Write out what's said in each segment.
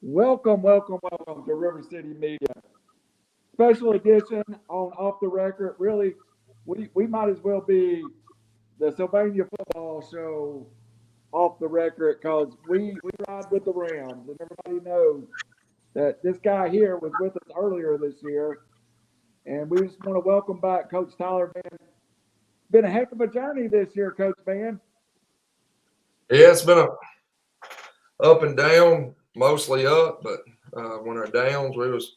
Welcome to River City Media. Special edition on Off the Record. Really, we might as well be the Sylvania football show off the record because we ride with the Rams, and everybody knows that this guy here was with us earlier this year. And we just want to welcome back Coach Tyler Vann. Been a heck of a journey this year, Coach Vann. Yeah, it's been a up and down, mostly up, but when our downs, we was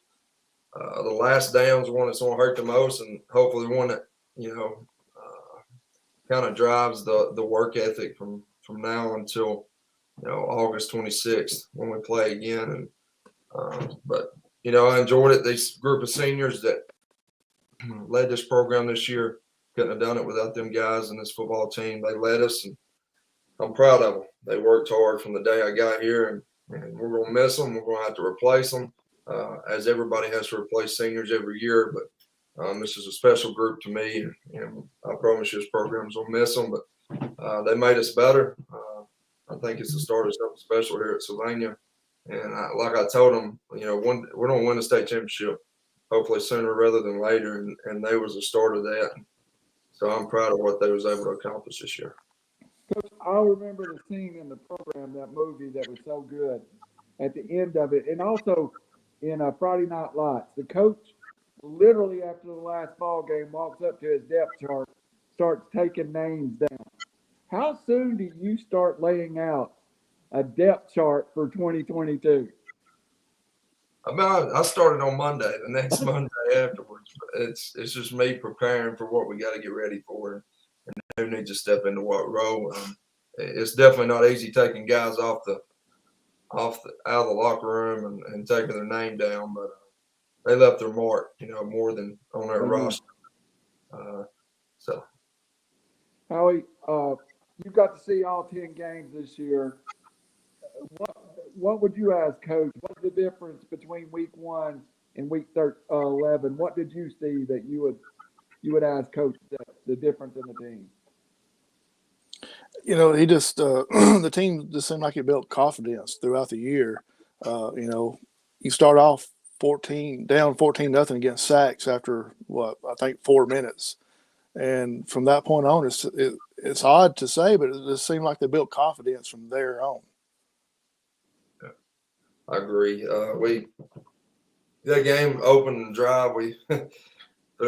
the last downs one that's going to hurt the most, and hopefully one that kind of drives the work ethic from now until August 26th when we play again. And but I enjoyed it. This group of seniors that led this program this year couldn't have done it without them guys and this football team. They led us, and I'm proud of them. They worked hard from the day I got here, and we're going to miss them. We're going to have to replace them, as everybody has to replace seniors every year. But this is a special group to me, and I promise you this program's going to miss them. But they made us better. I think it's the start of something special here at Sylvania. And like I told them, we're going to win the state championship, hopefully sooner rather than later. And they was the start of that. So I'm proud of what they was able to accomplish this year. Coach, I remember the scene in the program, that movie that was so good at the end of it. And also in Friday Night Lights, the coach literally after the last ball game walks up to his depth chart, starts taking names down. How soon do you start laying out a depth chart for 2022? I started on Monday, the next Monday afterwards. But it's just me preparing for what we got to get ready for, and who needs to step into what role. It's definitely not easy taking guys out of the locker room and taking their name down, but they left their mark, more than on their roster. So, Howie, you got to see all 10 games this year. What would you ask, Coach? What's the difference between Week 1 and Week 11? What did you see that you would ask Coach the difference in the team? He just the team just seemed like it built confidence throughout the year. You start off down 14-0 against Sachs after I think 4 minutes, and from that point on, it's odd to say, but it just seemed like they built confidence from there on. I agree. That game opening drive, we threw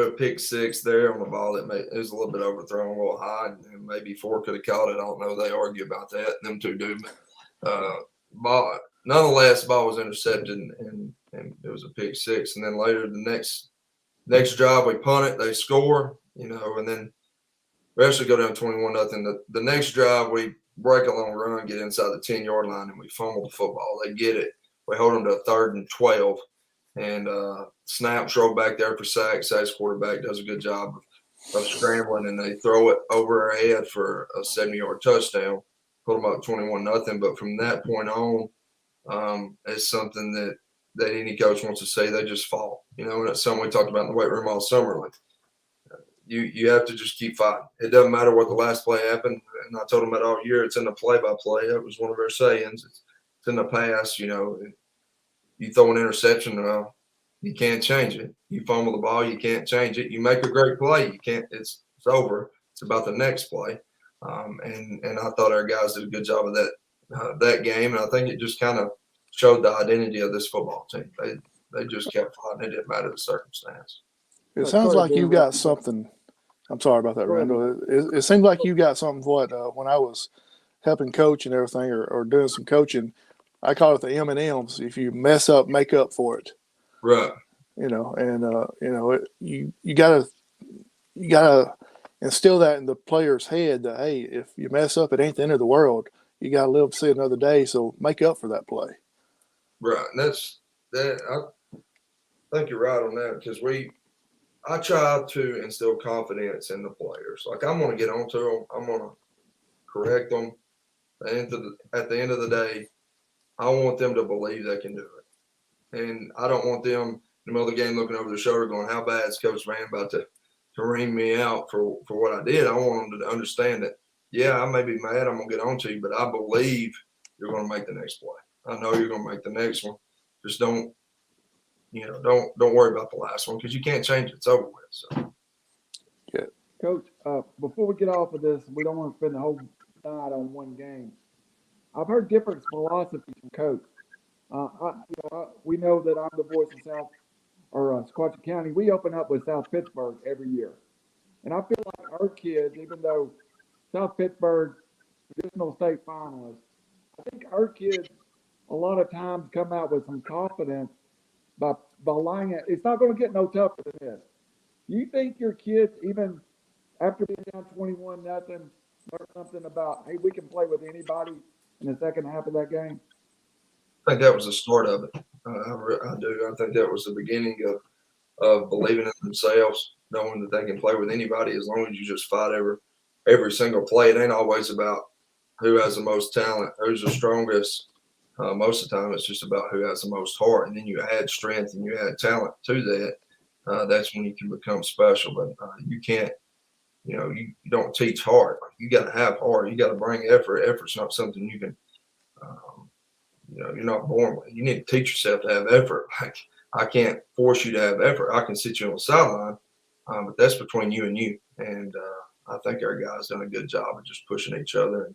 a pick six there on the ball that it was a little bit overthrown, a little high, and maybe four could have caught it. I don't know. They argue about that. Them two do. But nonetheless, the ball was intercepted, and it was a pick six. And then later, the next drive, we punt it. They score, and then we actually go down 21-0. The next drive, we break a long run, get inside the 10-yard line, and we fumble the football. They get it. We hold them to a 3rd and 12, and snaps roll back there for Sachs. Sachs quarterback does a good job of scrambling, and they throw it over our head for a 70-yard touchdown, put them up 21-0. But from that point on, it's something that any coach wants to say. They just fall, and it's something we talked about in the weight room all summer. Like you have to just keep fighting. It doesn't matter what the last play happened, and I told them that all year. It's in the play-by-play. That was one of our sayings. It's in the past, you throw an interception, you can't change it. You fumble the ball, you can't change it. You make a great play, you can't. It's over. It's about the next play. And I thought our guys did a good job of that game, and I think it just kind of showed the identity of this football team. They just kept fighting. It didn't matter the circumstance. It sounds like you've got something. I'm sorry about that, Randall. It seems like you got something. When I was helping coach and everything, or doing some coaching, I call it the M&Ms. If you mess up, make up for it. Right. You gotta instill that in the player's head that, hey, if you mess up, it ain't the end of the world. You gotta live to see another day. So make up for that play. Right. And that's that. I think you're right on that, because I try to instill confidence in the players. Like, I'm going to get onto them. I'm going to correct them. And at the end of the day, I want them to believe they can do it. And I don't want them in the middle of the game looking over their shoulder going, how bad is Coach Vann about to ring me out for what I did? I want them to understand that, yeah, I may be mad, I'm going to get on to you, but I believe you're going to make the next play. I know you're going to make the next one. Just don't worry about the last one because you can't change it. It's over with. So. Yeah. Coach, before we get off of this, we don't want to spend the whole night on one game. I've heard different philosophies from Coach. We know that I'm the voice of Sequatchie County. We open up with South Pittsburgh every year. And I feel like our kids, even though South Pittsburgh, traditional state finalists, I think our kids a lot of times come out with some confidence by lying it. It's not going to get no tougher than this. Do you think your kids, even after being down 21-0, learn something about, hey, we can play with anybody in the second half of that game? I think that was the start of it. I do. I think that was the beginning of believing in themselves, knowing that they can play with anybody as long as you just fight every single play. It ain't always about who has the most talent, who's the strongest. Most of the time, it's just about who has the most heart, and then you add strength and you add talent to that. That's when you can become special. But you can't, you don't teach heart. You got to have heart. You got to bring effort. Effort's not something you can, you're not born with. You need to teach yourself to have effort. Like I can't force you to have effort. I can sit you on the sideline, but that's between you and you. And I think our guys done a good job of just pushing each other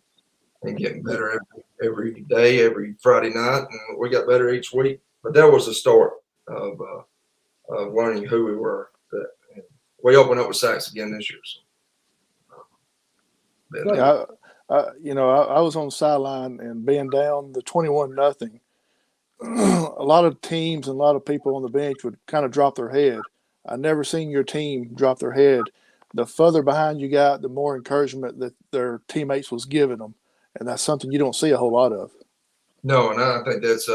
and getting better every day, every Friday night, and we got better each week. But that was the start of learning who we were. And we opened up with sacks again this year. So, I was on the sideline and being down the 21-0. A lot of teams and a lot of people on the bench would kind of drop their head. I never seen your team drop their head. The further behind you got, the more encouragement that their teammates was giving them. And that's something you don't see a whole lot of. No, and I think that's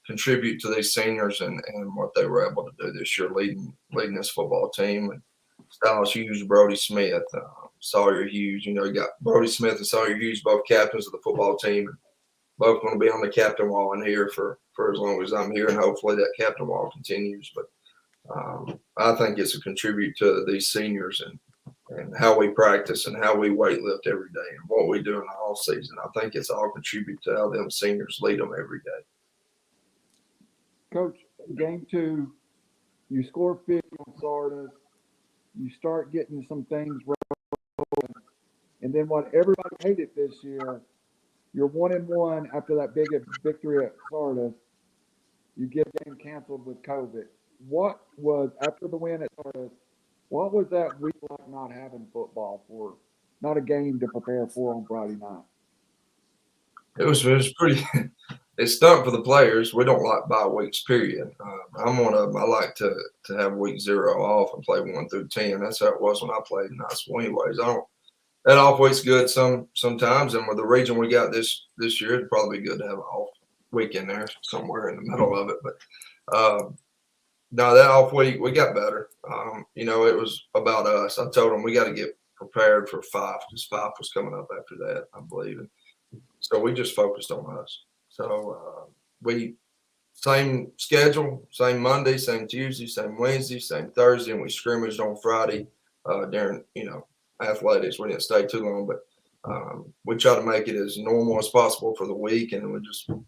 contribute to these seniors and what they were able to do this year, leading this football team. And Styles Hughes, Brody Smith, Sawyer Hughes. You got Brody Smith and Sawyer Hughes, both captains of the football team. Both going to be on the captain wall in here for as long as I'm here, and hopefully that captain wall continues. But I think it's a contribute to these seniors and how we practice and how we weight lift every day and what we do in the off season. I think it's all contribute to how them seniors lead them every day. Coach, game 2, you score 50 on Sardis. You start getting some things rolling. And then what everybody hated this year, you're 1-1 after that big victory at Sardis. You get a game canceled with COVID. What was, after the win at Sardis, what was that week like not having football for, not a game to prepare for on Friday night? It was pretty – it stunk for the players. We don't like bye weeks, period. I'm one of them. I like to have week 0 off and play 1 through 10. That's how it was when I played in high school anyways. That off week's good sometimes, and with the region we got this year, it'd probably be good to have an off week in there somewhere in the middle of it. But no, that off week we got better. It was about us. I told them we got to get prepared for Fyffe because Fyffe was coming up after that, I believe. And so we just focused on us. So we same schedule, same Monday, same Tuesday, same Wednesday, same Thursday, and we scrimmaged on Friday during athletics. We didn't stay too long, but we try to make it as normal as possible for the week, and we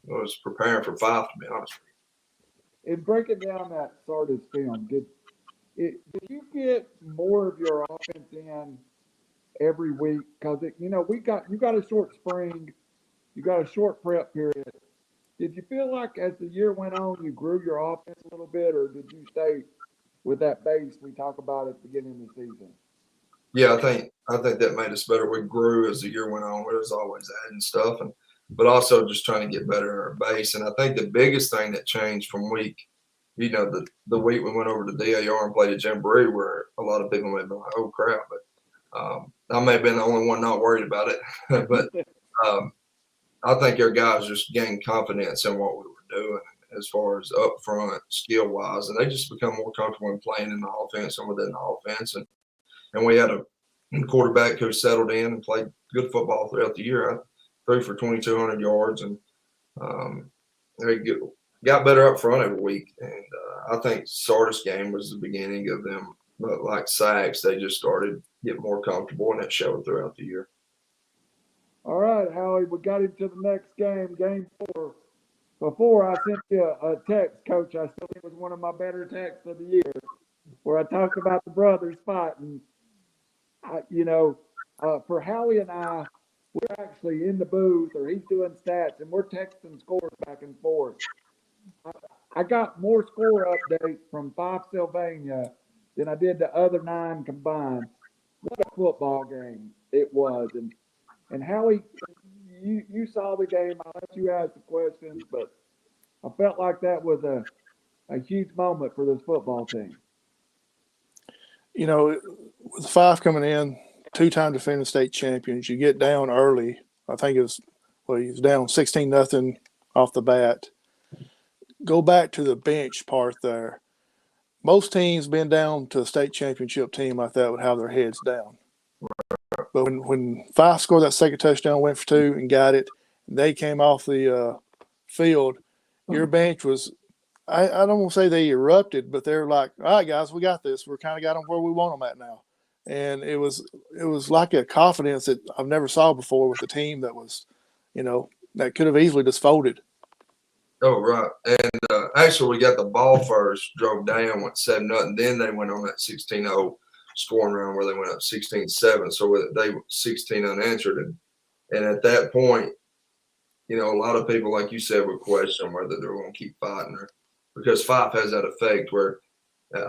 was preparing for Fyffe, to be honest with you. In breaking down that Sardis film, did you get more of your offense in every week? Because you got a short spring, you got a short prep period. Did you feel like as the year went on, you grew your offense a little bit, or did you stay with that base we talk about at the beginning of the season? Yeah, I think that made us better. We grew as the year went on. We was always adding stuff, but also just trying to get better at our base. And I think the biggest thing that changed from week, the week we went over to DAR and played at Jamboree, where a lot of people may be like, "Oh crap!" But I may have been the only one not worried about it. But I think our guys just gained confidence in what we were doing as far as up front, skill wise, and they just become more comfortable in playing in the offense and within the offense. And we had a quarterback who settled in and played good football throughout the year. I threw for 2,200 yards, and they got better up front every week. And I think Sardis game was the beginning of them, but like sacks, they just started getting more comfortable, and it showed throughout the year. All right, Howie, we got into the next game, game 4. Before I sent you a text, Coach, I still think it was one of my better texts of the year, where I talked about the brothers fighting. For Howie and I, we're actually in the booth, or he's doing stats, and we're texting scores back and forth. I got more score updates from Fyffe Sylvania than I did the other 9 combined. What a football game it was. And Howie, you saw the game. I'll let you ask the questions, but I felt like that was a huge moment for this football team. You know, with Fyffe coming in, 2-time defending state champions, you get down early. I think he was down 16-0 off the bat. Go back to the bench part there. Most teams been down to a state championship team like that would have their heads down. But when Fyffe scored that second touchdown, went for 2 and got it, they came off the field, your bench was – I don't want to say they erupted, but they're like, all right, guys, we got this. We're kind of got them where we want them at now. And it was like a confidence that I've never saw before with a team that was, that could have easily just folded. Oh, right. And actually, we got the ball first, drove down, went 7-0. Then they went on that 16-0 scoring run where they went up 16-7. So they were 16 unanswered. And at that point, a lot of people, like you said, would question whether they're going to keep fighting or because Fyffe has that effect where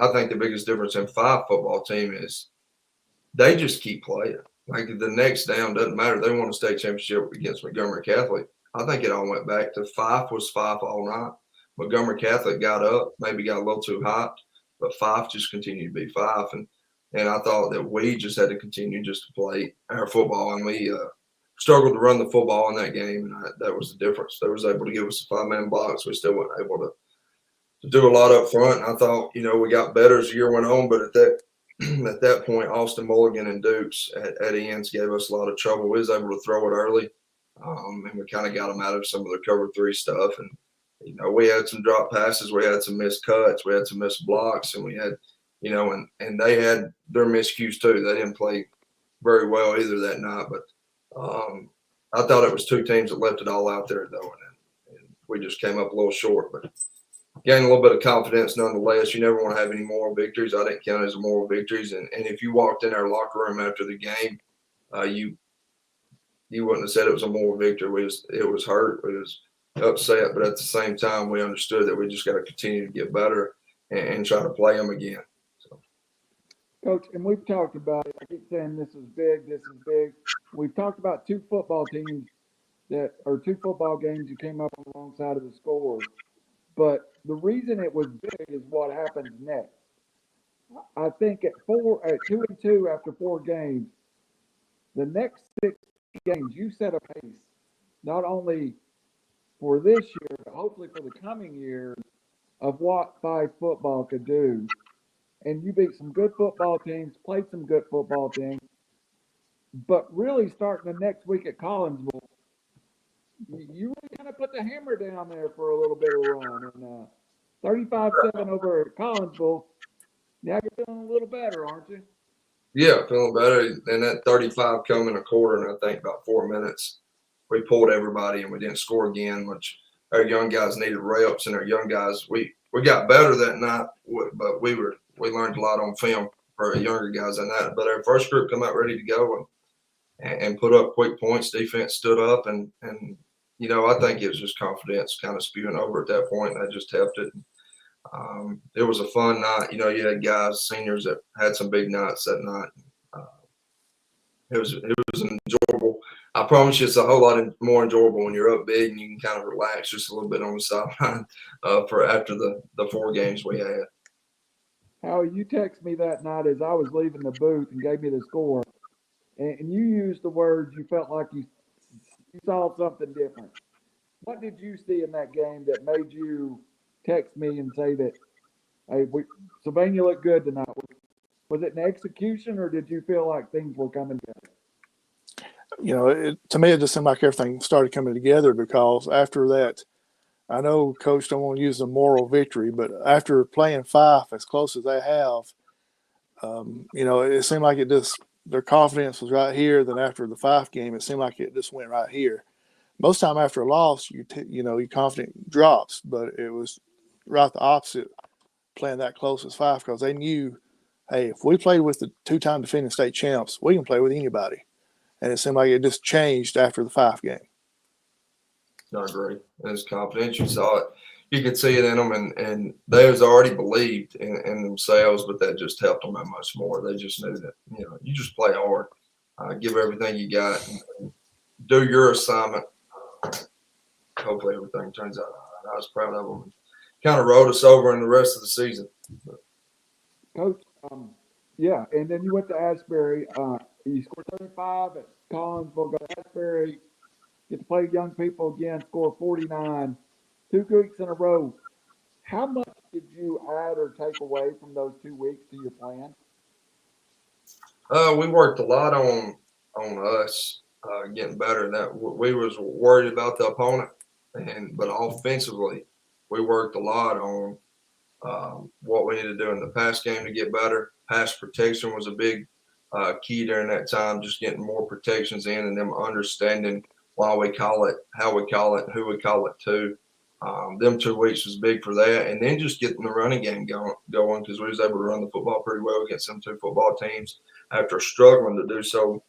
I think the biggest difference in Fyffe football team is they just keep playing. Like the next down doesn't matter. They won a state championship against Montgomery Catholic. I think it all went back to Fyffe was Fyffe all night. Montgomery Catholic got up, maybe got a little too hot, but Fyffe just continued to be Fyffe. And I thought that we just had to continue just to play our football. And we struggled to run the football in that game, and that was the difference. They was able to give us a 5-man block, so we still weren't able to do a lot up front. And I thought, we got better as the year went on, but at that point, Austin Mulligan and Dukes at ends gave us a lot of trouble. We was able to throw it early, and we kind of got them out of some of the cover 3 stuff. And, we had some drop passes. We had some missed cuts. We had some missed blocks. And we had, and they had their miscues too. They didn't play very well either that night. But I thought it was 2 teams that left it all out there, though. And we just came up a little short. But gained a little bit of confidence nonetheless. You never want to have any moral victories. I didn't count it as moral victories. And if you walked in our locker room after the game, you wouldn't have said it was a moral victory. It was hurt. It was upset. But at the same time, we understood that we just got to continue to get better and try to play them again. So. Coach, and we've talked about it. I keep saying this is big, this is big. We've talked about 2 football teams 2 football games you came up on the wrong side of the score. But the reason it was big is what happens next. I think at 2-2 after 4 games, the next 6 games you set a pace, not only for this year, but hopefully for the coming years of what Fyffe football could do. And you beat some good football teams, played some good football teams, but really starting the next week at Collinsville, you really kind of put the hammer down there for a little bit of a run. And 35-7 over at Collinsville. Now you're feeling a little better, aren't you? Yeah, feeling better. And that 35 come in a quarter, and I think about 4 minutes, we pulled everybody and we didn't score again, which our young guys needed reps. And our young guys, we got better that night, but we learned a lot on film for our younger guys than that. But our first group come out ready to go and put up quick points. Defense stood up, and I think it was just confidence kind of spewing over at that point, and that just helped it. It was a fun night. You had guys, seniors that had some big nights that night. It was enjoyable. I promise you, it's a whole lot more enjoyable when you're up big and you can kind of relax just a little bit on the sideline for after the 4 games we had. Howie, you texted me that night as I was leaving the booth and gave me the score, and you used the words you felt like you saw something different. What did you see in that game that made you text me and say that, hey, Sylvania looked good tonight? Was it an execution, or did you feel like things were coming together? To me, it just seemed like everything started coming together because after that, I know Coach don't want to use the moral victory, but after playing Fyffe as close as they have, it seemed like it just their confidence was right here. Then after the Fyffe game, it seemed like it just went right here. Most time after a loss, your confidence drops, but it was right the opposite playing that close as Fyffe because they knew, hey, if we played with the two-time defending state champs, we can play with anybody. And it seemed like it just changed after the Fyffe game. I agree. It's confidence. You saw it. You could see it in them, and they was already believed in themselves, but that just helped them that much more. They just knew that, you just play hard, give everything you got, and do your assignment. Hopefully everything turns out all right. I was proud of them. Kind of rode us over in the rest of the season. Coach, yeah, and then you went to Asbury. You scored 35 at Collinsville, go to Asbury, get to play young people again, score 49, 2 weeks in a row. How much did you add or take away from those 2 weeks to your plan? We worked a lot on us getting better. That we was worried about the opponent, but offensively, we worked a lot on what we needed to do in the pass game to get better. Pass protection was a big key during that time, just getting more protections in and them understanding why we call it, how we call it, who we call it to. Them 2 weeks was big for that. And then just getting the running game going because we was able to run the football pretty well against them 2 football teams after struggling to do so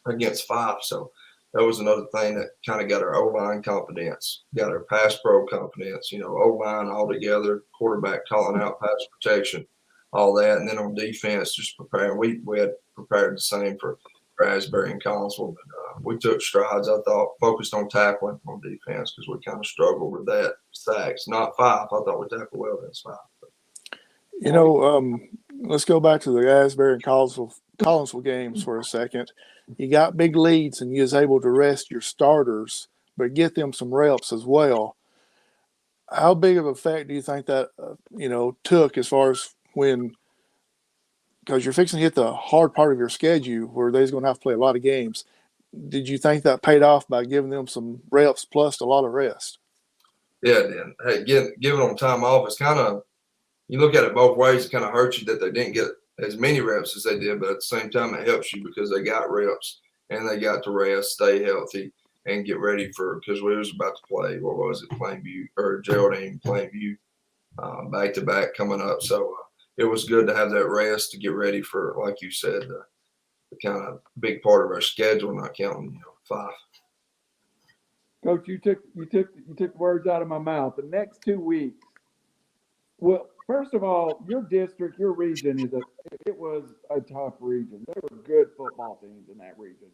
against Fyffe. So that was another thing that kind of got our O-line confidence, got our pass pro confidence, O-line all together, quarterback calling out pass protection, all that. And then on defense, just preparing. We had prepared the same for Asbury and Collinsville, but we took strides, I thought, focused on tackling on defense because we kind of struggled with that. Sacks, not Fyffe. I thought we tackled well against Fyffe. Let's go back to the Asbury and Collinsville games for a second. You got big leads and you was able to rest your starters, but get them some reps as well. How big of an effect do you think that, took as far as because you're fixing to hit the hard part of your schedule where they're going to have to play a lot of games. Did you think that paid off by giving them some reps plus a lot of rest? Yeah, it did. Hey, giving them time off is kind of, you look at it both ways. It kind of hurts you that they didn't get as many reps as they did, but at the same time, it helps you because they got reps and they got to rest, stay healthy, and get ready because we was about to play, what was it, Plainview or Geraldine, Plainview, back-to-back coming up. So it was good to have that rest to get ready for, like you said, the kind of big part of our schedule, not counting, Fyffe. Coach, you took words out of my mouth. The next 2 weeks. Well, first of all, your district, your region it was a tough region. There were good football teams in that region.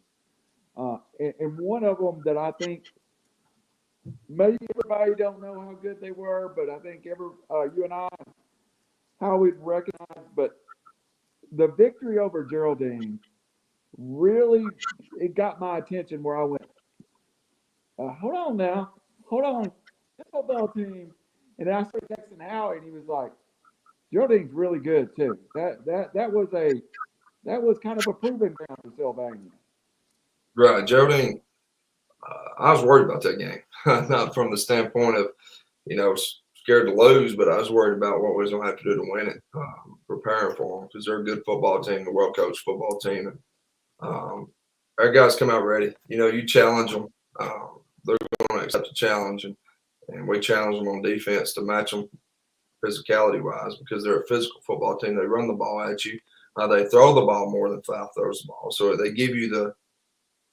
And one of them that I think maybe everybody don't know how good they were, but I think you and I, how we'd recognize, but the victory over Geraldine really, it got my attention where I went, hold on now, this football team. And then I started texting Howie, and he was like, Geraldine's really good too. That was kind of a proving ground for Sylvania. Right, Geraldine. I was worried about that game, not from the standpoint of, scared to lose, but I was worried about what we was going to have to do to win it, preparing for them because they're a good football team, a well-coached football team. And our guys come out ready. You challenge them. They're going to accept the challenge, and we challenge them on defense to match them physicality-wise because they're a physical football team. They run the ball at you. They throw the ball more than Fyffe throws the ball. So they give you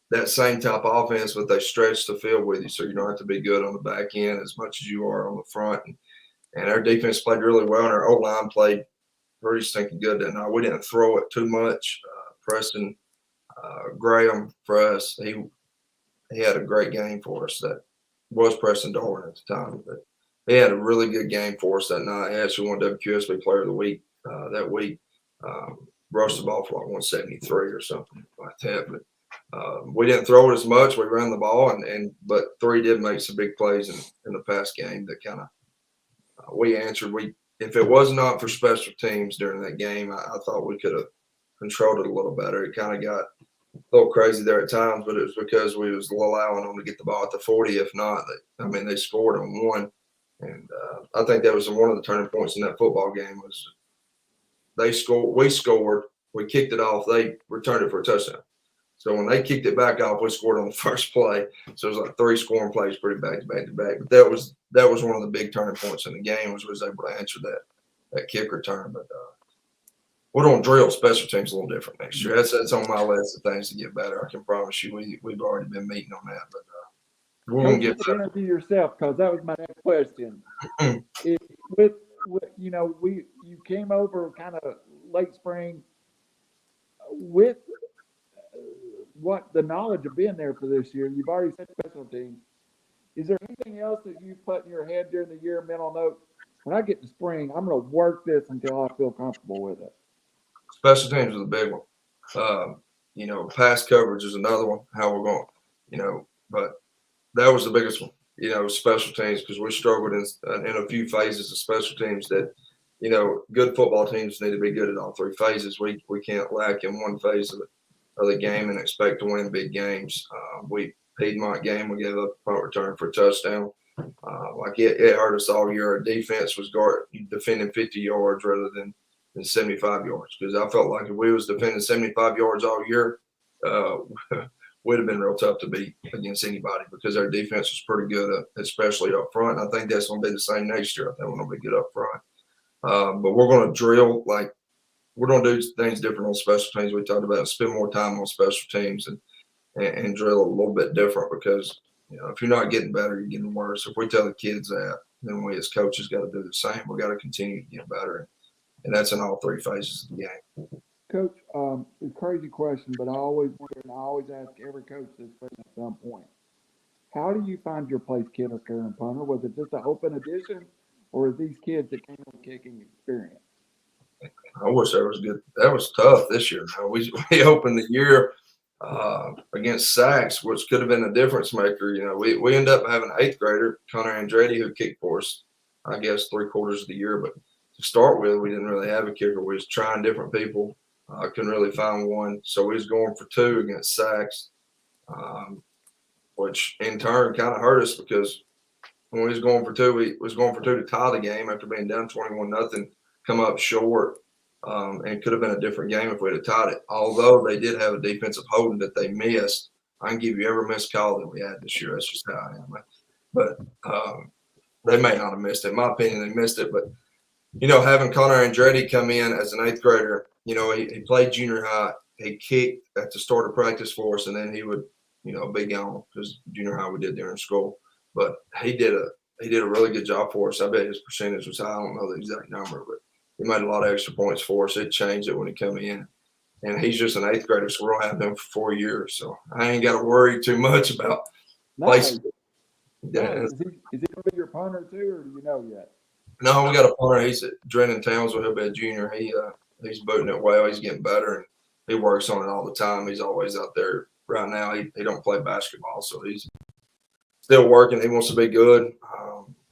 that same type of offense, but they stretch the field with you, so you don't have to be good on the back end as much as you are on the front. And our defense played really well, and our O-line played pretty stinking good that night. We didn't throw it too much. Preston Graham for us, he had a great game for us. That was Preston Darwin at the time, but he had a really good game for us that night. He actually won WQSB Player of the Week that week. Rushed the ball for like 173 or something like that, but we didn't throw it as much. We ran the ball, but 3 did make some big plays in the pass game that kind of we answered. If it was not for special teams during that game, I thought we could have controlled it a little better. It kind of got a little crazy there at times, but it was because we was allowing them to get the ball at the 40. If not, they scored on 1, and I think that was one of the turning points in that football game was we scored, we kicked it off. They returned it for a touchdown. So when they kicked it back off, we scored on the first play. So it was like 3 scoring plays, pretty back to back to back. But that was one of the big turning points in the game, was able to answer that kick return. But we're going to drill special teams a little different next year. That's on my list of things to get better. I can promise you, we've already been meeting on that. But we're going to get better. Interview yourself, because that was my next question. You came over kind of late spring with what the knowledge of being there for this year. You've already said special teams. Is there anything else that you put in your head during the year, mental note? When I get to spring, I'm going to work this until I feel comfortable with it. Special teams is a big one. Pass coverage is another one. How we're going, but that was the biggest one. Special teams, because we struggled in a few phases of special teams that, good football teams need to be good at all 3 phases. We can't lack in one phase of the game and expect to win big games. Piedmont Game, we gave up a punt return for a touchdown. It hurt us all year. Our defense was defending 50 yards rather than 75 yards, because I felt like if we was defending 75 yards all year, would have been real tough to beat against anybody, because our defense was pretty good, especially up front. I think that's going to be the same next year. I think we're going to be good up front. But we're going to drill, we're going to do things different on special teams. We talked about spend more time on special teams and drill a little bit different, because, if you're not getting better, you're getting worse. If we tell the kids that, then we as coaches got to do the same. We got to continue to get better. And that's in all 3 phases of the game. Coach, it's a crazy question, but I always wonder, and I always ask every coach this question at some point. How do you find your place kicker and punter? Was it just an open audition, or are these kids that came with kicking experience? I wish that was good. That was tough this year. We opened the year against Sachs, which could have been a difference maker. We ended up having an 8th grader, Connor Andretti, who kicked for us, I guess, 3/4 of the year. But to start with, we didn't really have a kicker. We was trying different people. Couldn't really find one. So we was going for 2 against Sachs, which in turn kind of hurt us, because when we was going for 2, we was going for 2 to tie the game after being down 21-0, come up short, and could have been a different game if we'd have tied it. Although they did have a defensive holding that they missed. I can give you every missed call that we had this year. That's just how I am. But they may not have missed it. In my opinion, they missed it. But, having Connor Andretti come in as an 8th grader, he played junior high. He kicked at the start of practice for us, and then he would, be gone, because junior high we did during school. But he did a really good job for us. I bet his percentage was high. I don't know the exact number, but he made a lot of extra points for us. It changed it when he came in. And he's just an 8th grader, so we're going to have him for 4 years. So I ain't got to worry too much about placing. Is he going to be your punter too, or do you know yet? No, we got a punter. He's at Drennan Townsville. He'll be a junior. He's booting it well. He's getting better, and he works on it all the time. He's always out there. Right now, he don't play basketball, so he's still working. He wants to be good.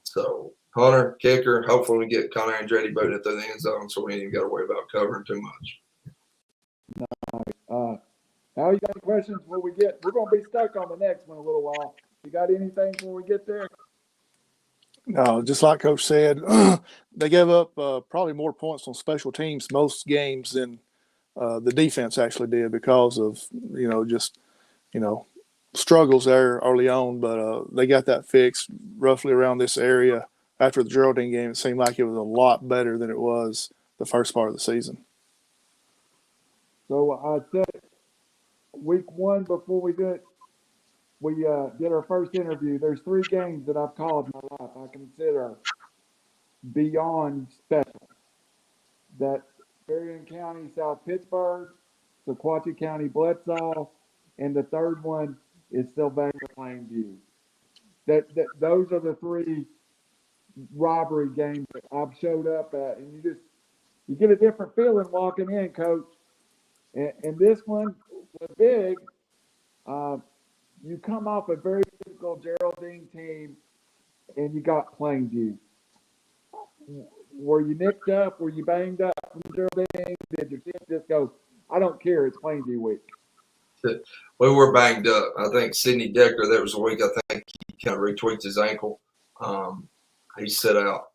So punter, kicker. Hopefully, we get Connor Andretti booting it through the end zone, so we ain't even got to worry about covering too much. Al, you got any questions before we get? We're going to be stuck on the next one a little while. You got anything before we get there? No, just like Coach said, they gave up probably more points on special teams most games than the defense actually did, because of struggles there early on. But they got that fixed roughly around this area after the Geraldine game. It seemed like it was a lot better than it was the first part of the season. So I said week 1 before we did our first interview. There's 3 games that I've called in my life I consider beyond special. That's Berrien County, South Pittsburgh, Sequatchie County, Bledsoe, and the third one is Sylvania, Plainview. Those are the 3 robbery games that I've showed up at, and you get a different feeling walking in, Coach. And this one was big. You come off a very physical Geraldine team, and you got Plainview. Were you nicked up? Were you banged up from Geraldine? Did your team just go, I don't care, it's Plainview week? We were banged up. I think Sidney Decker, that was a week, I think he kind of retweaked his ankle. He set out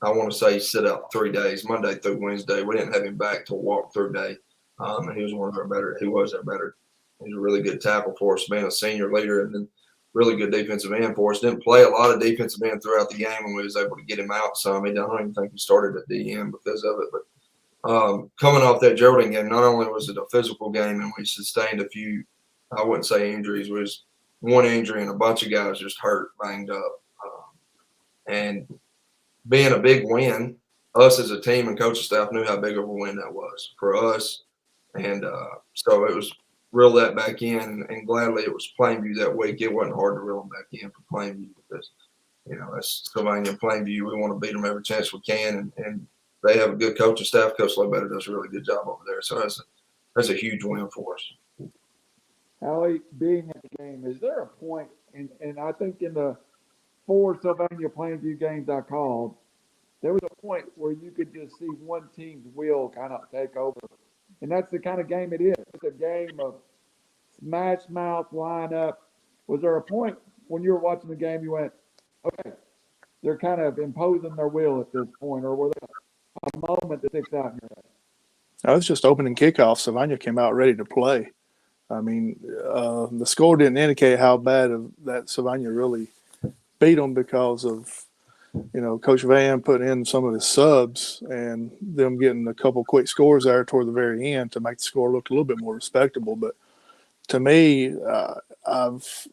I want to say, sit out 3 days, Monday through Wednesday. We didn't have him back till walkthrough day. And he was one of our better. He was our better. He's a really good tackle for us, being a senior leader, and then really good defensive end for us. Didn't play a lot of defensive end throughout the game, and we was able to get him out some. I don't even think he started at DM because of it. But coming off that Geraldine game, not only was it a physical game, and we sustained a few, I wouldn't say injuries, it was one injury and a bunch of guys just hurt, banged up. And being a big win, us as a team and coaching staff knew how big of a win that was for us. And so it was reel that back in, and gladly it was Plainview that week. It wasn't hard to reel them back in for Plainview because, that's Sylvania and Plainview. We want to beat them every chance we can, and they have a good coaching staff. Coach Ledbetter does a really good job over there. So that's a huge win for us. Allie, being at the game, is there a point, and I think in the 4 Sylvania Plainview games I called, there was a point where you could just see one team's will kind of take over. And that's the kind of game it is. It's a game of smash mouth lineup. Was there a point when you were watching the game you went, okay, they're kind of imposing their will at this point, or were there a moment that sticks out in your head? I was just opening kickoff. Sylvania came out ready to play. I mean, the score didn't indicate how bad that Sylvania really beat them because of, Coach Vann putting in some of his subs and them getting a couple quick scores there toward the very end to make the score look a little bit more respectable. But to me,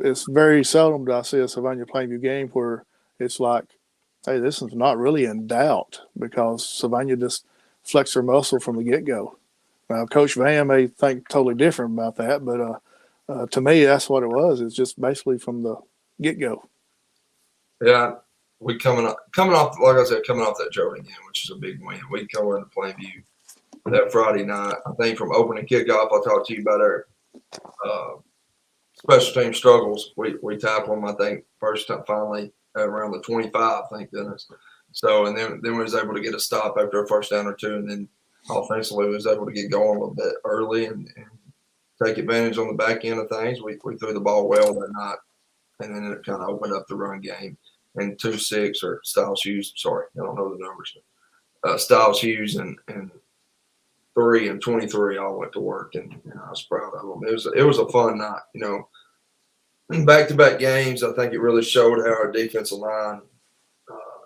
it's very seldom that I see a Sylvania Plainview game where it's like, hey, this is not really in doubt because Sylvania just flexed their muscle from the get-go. Now, Coach Vann may think totally different about that, but to me, that's what it was. It's just basically from the get-go. Yeah, we coming off, like I said, coming off that Geraldine game, which is a big win. We come into Plainview that Friday night. I think from opening kickoff, I talked to you about our special team struggles. We tackled them, I think, first time finally around the 25, thank goodness. So, and then we was able to get a stop after a first down or two, and then offensively we was able to get going a little bit early and take advantage on the back end of things. We threw the ball well that night, and then it kind of opened up the run game. And 2-6 or Styles Hughes, sorry, I don't know the numbers. Styles Hughes and 3 and 23 all went to work, and I was proud of them. It was a fun night, Back-to-back games, I think it really showed how our defensive line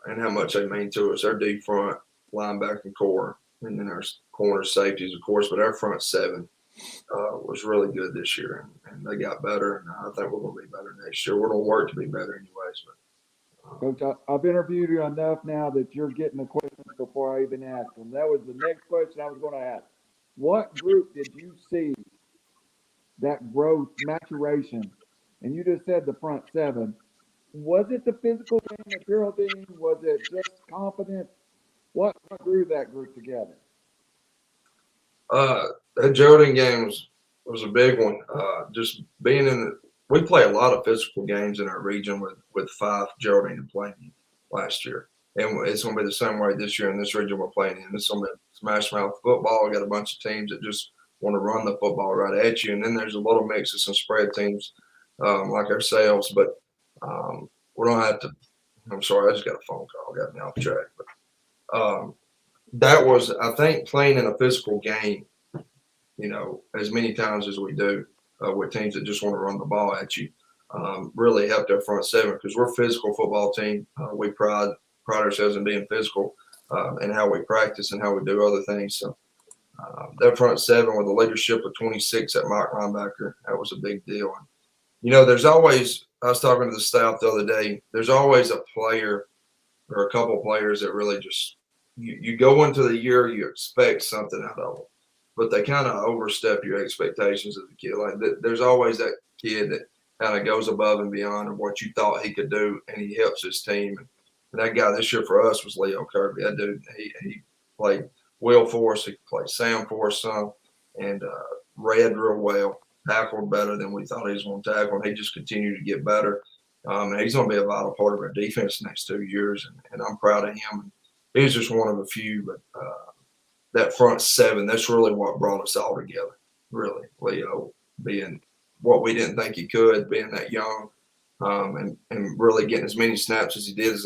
and how much they mean to us. Our deep front, linebacking core, and then our corner safeties, of course, but our front seven was really good this year, and they got better, and I think we're going to be better next year. We're going to work to be better anyways, but Coach, I've interviewed you enough now that you're getting the questions before I even ask them. That was the next question I was going to ask. What group did you see that growth, maturation? And you just said the front seven. Was it the physical game at Geraldine? Was it just confidence? What grew that group together? That Geraldine game was a big one. Just being in we play a lot of physical games in our region with Fyffe, Geraldine, and Plainview last year. And it's going to be the same way this year in this region we're playing in. It's going to be smash mouth football. We got a bunch of teams that just want to run the football right at you. And then there's a little mix of some spread teams like ourselves. But we don't have to – I'm sorry, I just got a phone call. Got me off track. But that was, I think, playing in a physical game, as many times as we do. With teams that just want to run the ball at you, really helped our front seven because we're a physical football team. We pride ourselves in being physical and how we practice and how we do other things. So that front seven with the leadership of 26 at Mike linebacker, that was a big deal. And, there's always – I was talking to the staff the other day. There's always a player or a couple of players that really just you go into the year, you expect something out of them. But they kind of overstep your expectations as a kid. Like there's always that kid that kind of goes above and beyond of what you thought he could do, and he helps his team. And that guy this year for us was Leo Kirby. That dude, he played well for us. He played Sam for us some, and read real well, tackled better than we thought he was going to tackle, and he just continued to get better. And he's going to be a vital part of our defense the next 2 years, and I'm proud of him. He's just one of a few, but that front seven, that's really what brought us all together, really. Leo being what we didn't think he could, being that young, and really getting as many snaps as he did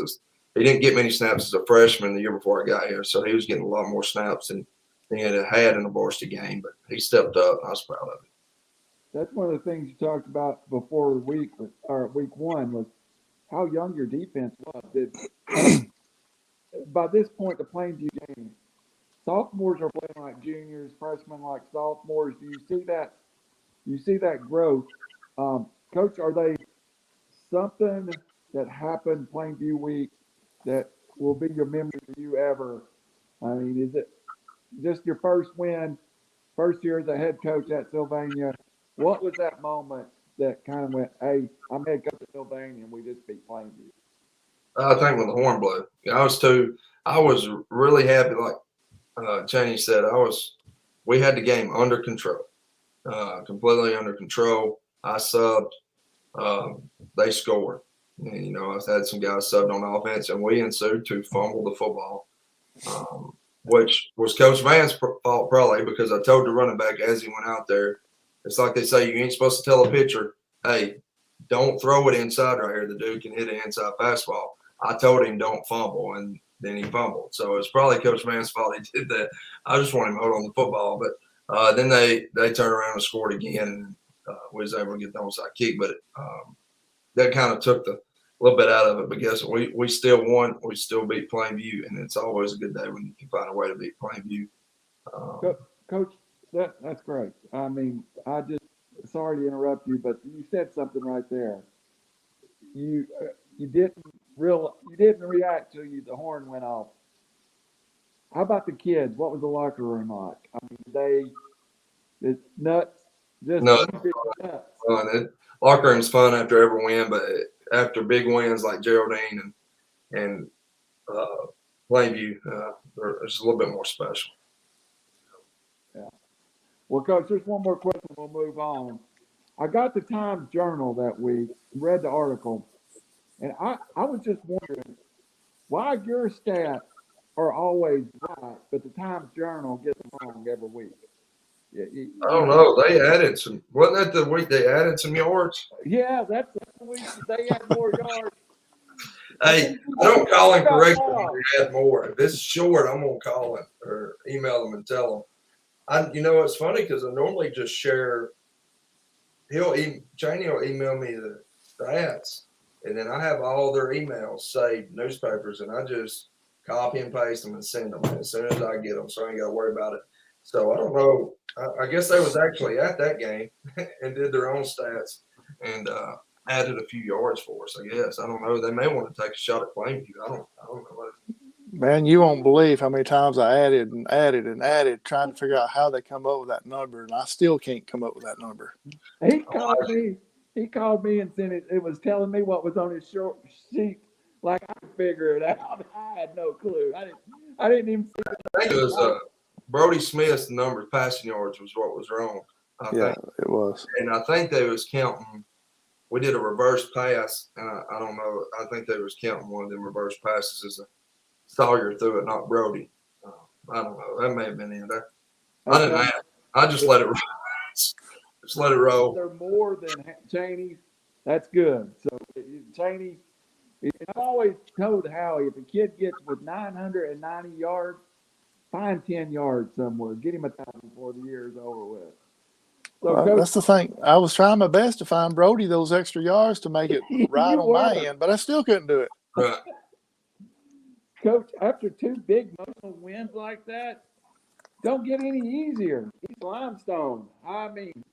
he didn't get many snaps as a freshman the year before I got here, so he was getting a lot more snaps than he had in a varsity game. But he stepped up, and I was proud of him. That's one of the things you talked about before the week, or week one, was how young your defense was. By this point, the Plainview game, sophomores are playing like juniors, freshmen like sophomores. Do you see that? You see that growth, Coach? Are they something that happened Plainview week that will be your memory for you ever? I mean, is it just your first win, first year as a head coach at Sylvania? What was that moment that kind of went, hey, I'm head coach at Sylvania and we just beat Plainview? I think when the horn blew, I was really happy. Like Cheney said, we had the game under control, completely under control. I subbed, they scored. And, I had some guys subbed on offense, and we ensued to fumble the football, which was Coach Vann's fault probably, because I told the running back as he went out there, it's like they say, you ain't supposed to tell a pitcher, hey, don't throw it inside right here. The dude can hit an inside fastball. I told him don't fumble, and then he fumbled. So it's probably Coach Vann's fault he did that. I just want him to hold on the football. But then they turned around and scored again, and we was able to get the onside kick. But that kind of took a little bit out of it. But guess what? We still won. We still beat Plainview, and it's always a good day when you can find a way to beat Plainview. Coach, that's great. I mean, sorry to interrupt you, but you said something right there. You didn't react till the horn went off. How about the kids? What was the locker room like? I mean, it's nuts. Just nuts. Nuts. Locker room's fun after every win, but after big wins like Geraldine and Plainview, it's a little bit more special. Yeah. Well, Coach, there's one more question. We'll move on. I got the Times Journal that week, read the article, and I was just wondering why your stats are always right, but the Times Journal gets them wrong every week. I don't know. They added some. Wasn't that the week they added some yards? Yeah, that's the week they had more yards. Hey, I don't call him correctly when they add more. If it's short, I'm gonna call him or email them and tell them. It's funny because I normally just share. Cheney will email me the stats, and then I have all their emails saved, newspapers, and I just copy and paste them and send them as soon as I get them, so I ain't got to worry about it. So I don't know. I guess they was actually at that game and did their own stats and added a few yards for us. I guess I don't know. They may want to take a shot at Plainview. I don't know. Man, you won't believe how many times I added and added and added, trying to figure out how they come up with that number, and I still can't come up with that number. He called me and sent it. It was telling me what was on his short sheet, like I could figure it out. I had no clue. I didn't even see it. I think it was Brody Smith's number, passing yards, was what was wrong. I think it was. And I think they was counting. We did a reverse pass, and I don't know. I think they was counting one of them reverse passes as a Sawyer threw it, not Brody. I don't know. That may have been in there. I didn't ask. I just let it roll. Just let it roll. They're more than Cheney. That's good. So Cheney, I've always told Howie, if a kid gets with 990 yards, find 10 yards somewhere. Get him a time before the year is over with. So that's the thing. I was trying my best to find Brody those extra yards to make it right on my end, but I still couldn't do it. Right. Coach, after two big emotional wins like that, don't get any easier. East Limestone. I mean,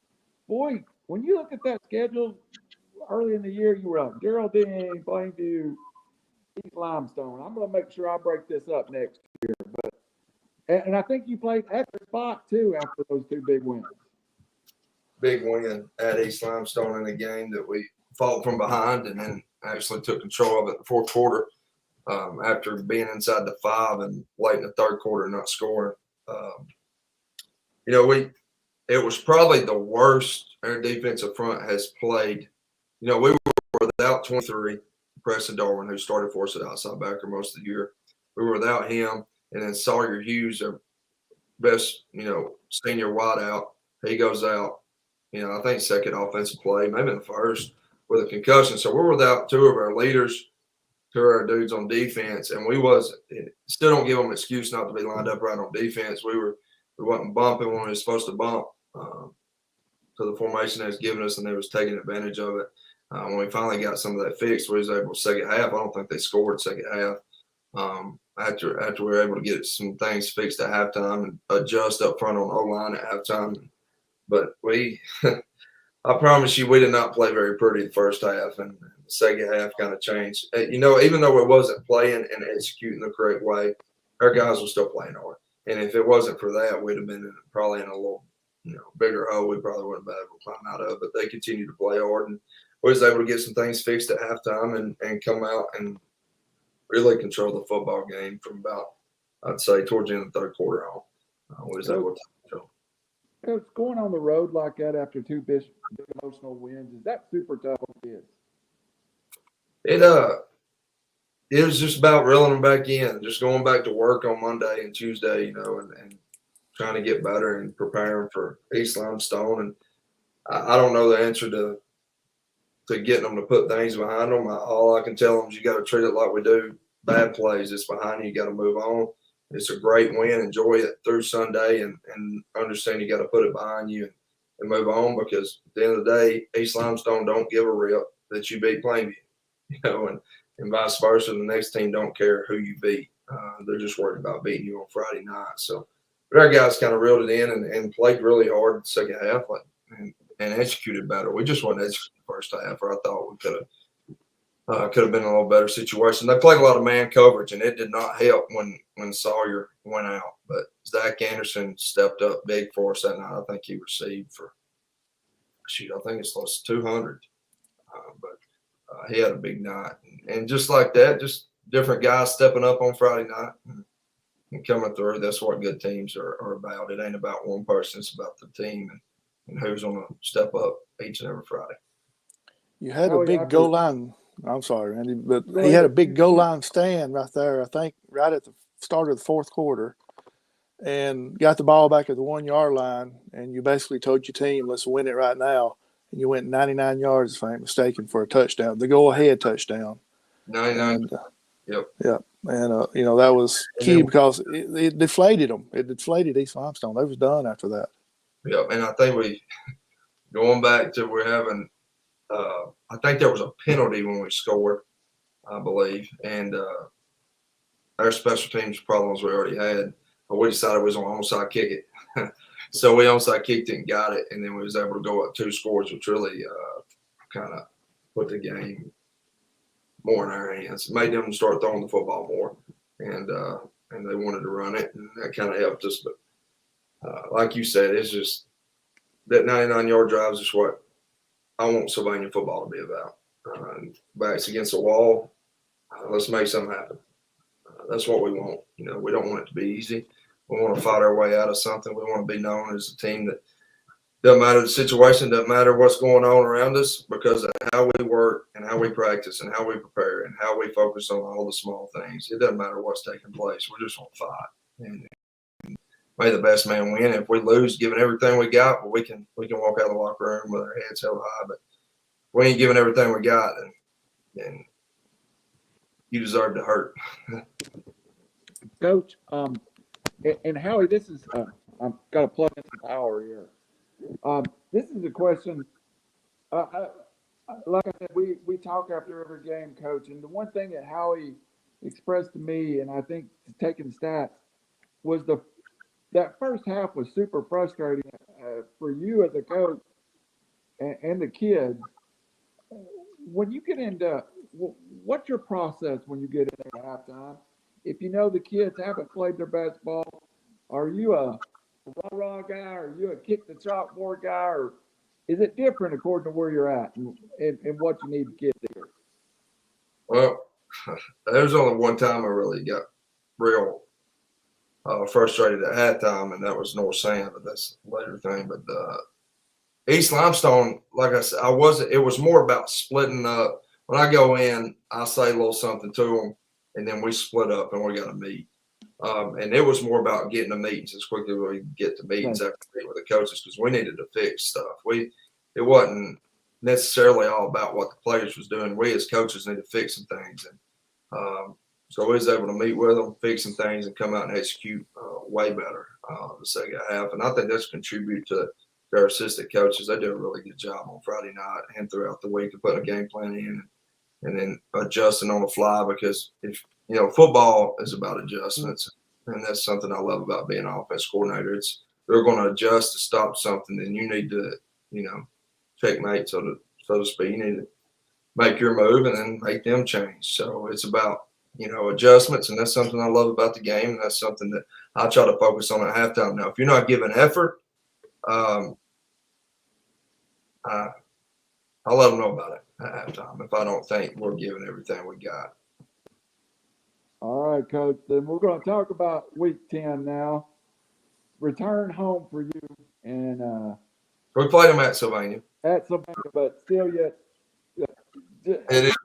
boy, when you look at that schedule early in the year, you were like Geraldine, Plainview, East Limestone. I'm going to make sure I break this up next year. And I think you played at the spot too after those two big wins. Big win at East Limestone in a game that we fought from behind and then actually took control of it in the fourth quarter. After being inside the 5 and late in the third quarter not scoring. It was probably the worst our defensive front has played. We were without 23, Preston Darwin, who started for us at outside backer most of the year. We were without him, and then Sawyer Hughes, our best, senior wideout, he goes out. I think second offensive play, maybe in the first, with a concussion. So we're without two of our leaders. to our dudes on defense, and we wasn't. Still don't give them an excuse not to be lined up right on defense. We wasn't bumping when we were supposed to bump to the formation they was giving us, and they was taking advantage of it. When we finally got some of that fixed, we was able second half. I don't think they scored second half. After we were able to get some things fixed at halftime and adjust up front on O-line at halftime. But I promise you, we did not play very pretty the first half, and the second half kind of changed. Even though it wasn't playing and executing the correct way, our guys were still playing hard. And if it wasn't for that, we'd have been probably in a little, bigger hole. We probably wouldn't have been able to climb out of. But they continued to play hard, and we was able to get some things fixed at halftime and come out and really control the football game from about, I'd say, towards the end of the third quarter on. We was able to control. It's going on the road like that after two big emotional wins. Is that super tough on kids? It was just about reeling them back in, just going back to work on Monday and Tuesday, and trying to get better and preparing for East Limestone. And I don't know the answer to getting them to put things behind them. All I can tell them is you got to treat it like we do bad plays. It's behind you. You got to move on. It's a great win. Enjoy it through Sunday and understand you got to put it behind you and move on, because at the end of the day, East Limestone don't give a rip that you beat Plainview, and vice versa. The next team don't care who you beat. They're just worried about beating you on Friday night. So but our guys kind of reeled it in and played really hard in the second half and executed better. We just wasn't executing the first half, or I thought we could have been in a little better situation. They played a lot of man coverage, and it did not help when Sawyer went out. But Zach Anderson stepped up big for us that night. I think he received I think it's close to 200. But he had a big night. And just like that, just different guys stepping up on Friday night and coming through. That's what good teams are about. It ain't about one person. It's about the team and who's going to step up each and every Friday. You had a big goal line. I'm sorry, Randy, but he had a big goal line stand right there, I think, right at the start of the fourth quarter, and got the ball back at the 1 yard line. And you basically told your team, let's win it right now. And you went 99 yards, if I ain't mistaken, for a touchdown, the go-ahead touchdown. 99. Yep. And, that was key because it deflated them. It deflated East Limestone. They was done after that. Yep. And I think going back to we're having I think there was a penalty when we scored, I believe. And our special teams problems we already had. But we decided we was on onside kick it. So we onside kicked it and got it. And then we was able to go up 2 scores, which really kind of put the game more in our hands. It made them start throwing the football more. And they wanted to run it. And that kind of helped us. But like you said, it's just that 99-yard drive is just what I want Sylvania football to be about. Backs against the wall. Let's make something happen. That's what we want. We don't want it to be easy. We want to fight our way out of something. We want to be known as a team that doesn't matter the situation, doesn't matter what's going on around us, because of how we work and how we practice and how we prepare and how we focus on all the small things. It doesn't matter what's taking place. We just want to fight. And may the best man win. If we lose, giving everything we got, well, we can walk out of the locker room with our heads held high. But we ain't giving everything we got, then you deserve to hurt. Coach, and Howie, this is I've got to plug in some power here. This is a question. Like I said, we talk after every game, Coach, and the one thing that Howie expressed to me, and I think taking stats, was that first half was super frustrating for you as a coach and the kids. When you get into what's your process when you get in there at halftime? If you know the kids haven't played their best ball, are you a rah-rah guy? Are you a kick the chalkboard guy? Or is it different according to where you're at and what you need the kids to hear? Well, there was only one time I really got real frustrated at halftime, and that was North Sand, but that's a later thing. But East Limestone, like I said, it was more about splitting up. When I go in, I say a little something to them, and then we split up and we got to meet. And it was more about getting to meetings as quickly as we could get to meetings after meeting with the coaches, because we needed to fix stuff. It wasn't necessarily all about what the players was doing. We as coaches need to fix some things. So we was able to meet with them, fix some things, and come out and execute way better the second half. And I think that's contributed to their assistant coaches. They did a really good job on Friday night and throughout the week of putting a game plan in and then adjusting on the fly, because if football is about adjustments, and that's something I love about being an offense coordinator. They're going to adjust to stop something, then you need to checkmate, so to speak. You need to make your move and then make them change. So it's about adjustments, and that's something I love about the game, and that's something that I try to focus on at halftime. Now, if you're not giving effort, I'll let them know about it at halftime if I don't think we're giving everything we got. All right, Coach. Then we're going to talk about Week 10 now. Return home for you, and We played them at Sylvania. At Sylvania, but still yet. It is.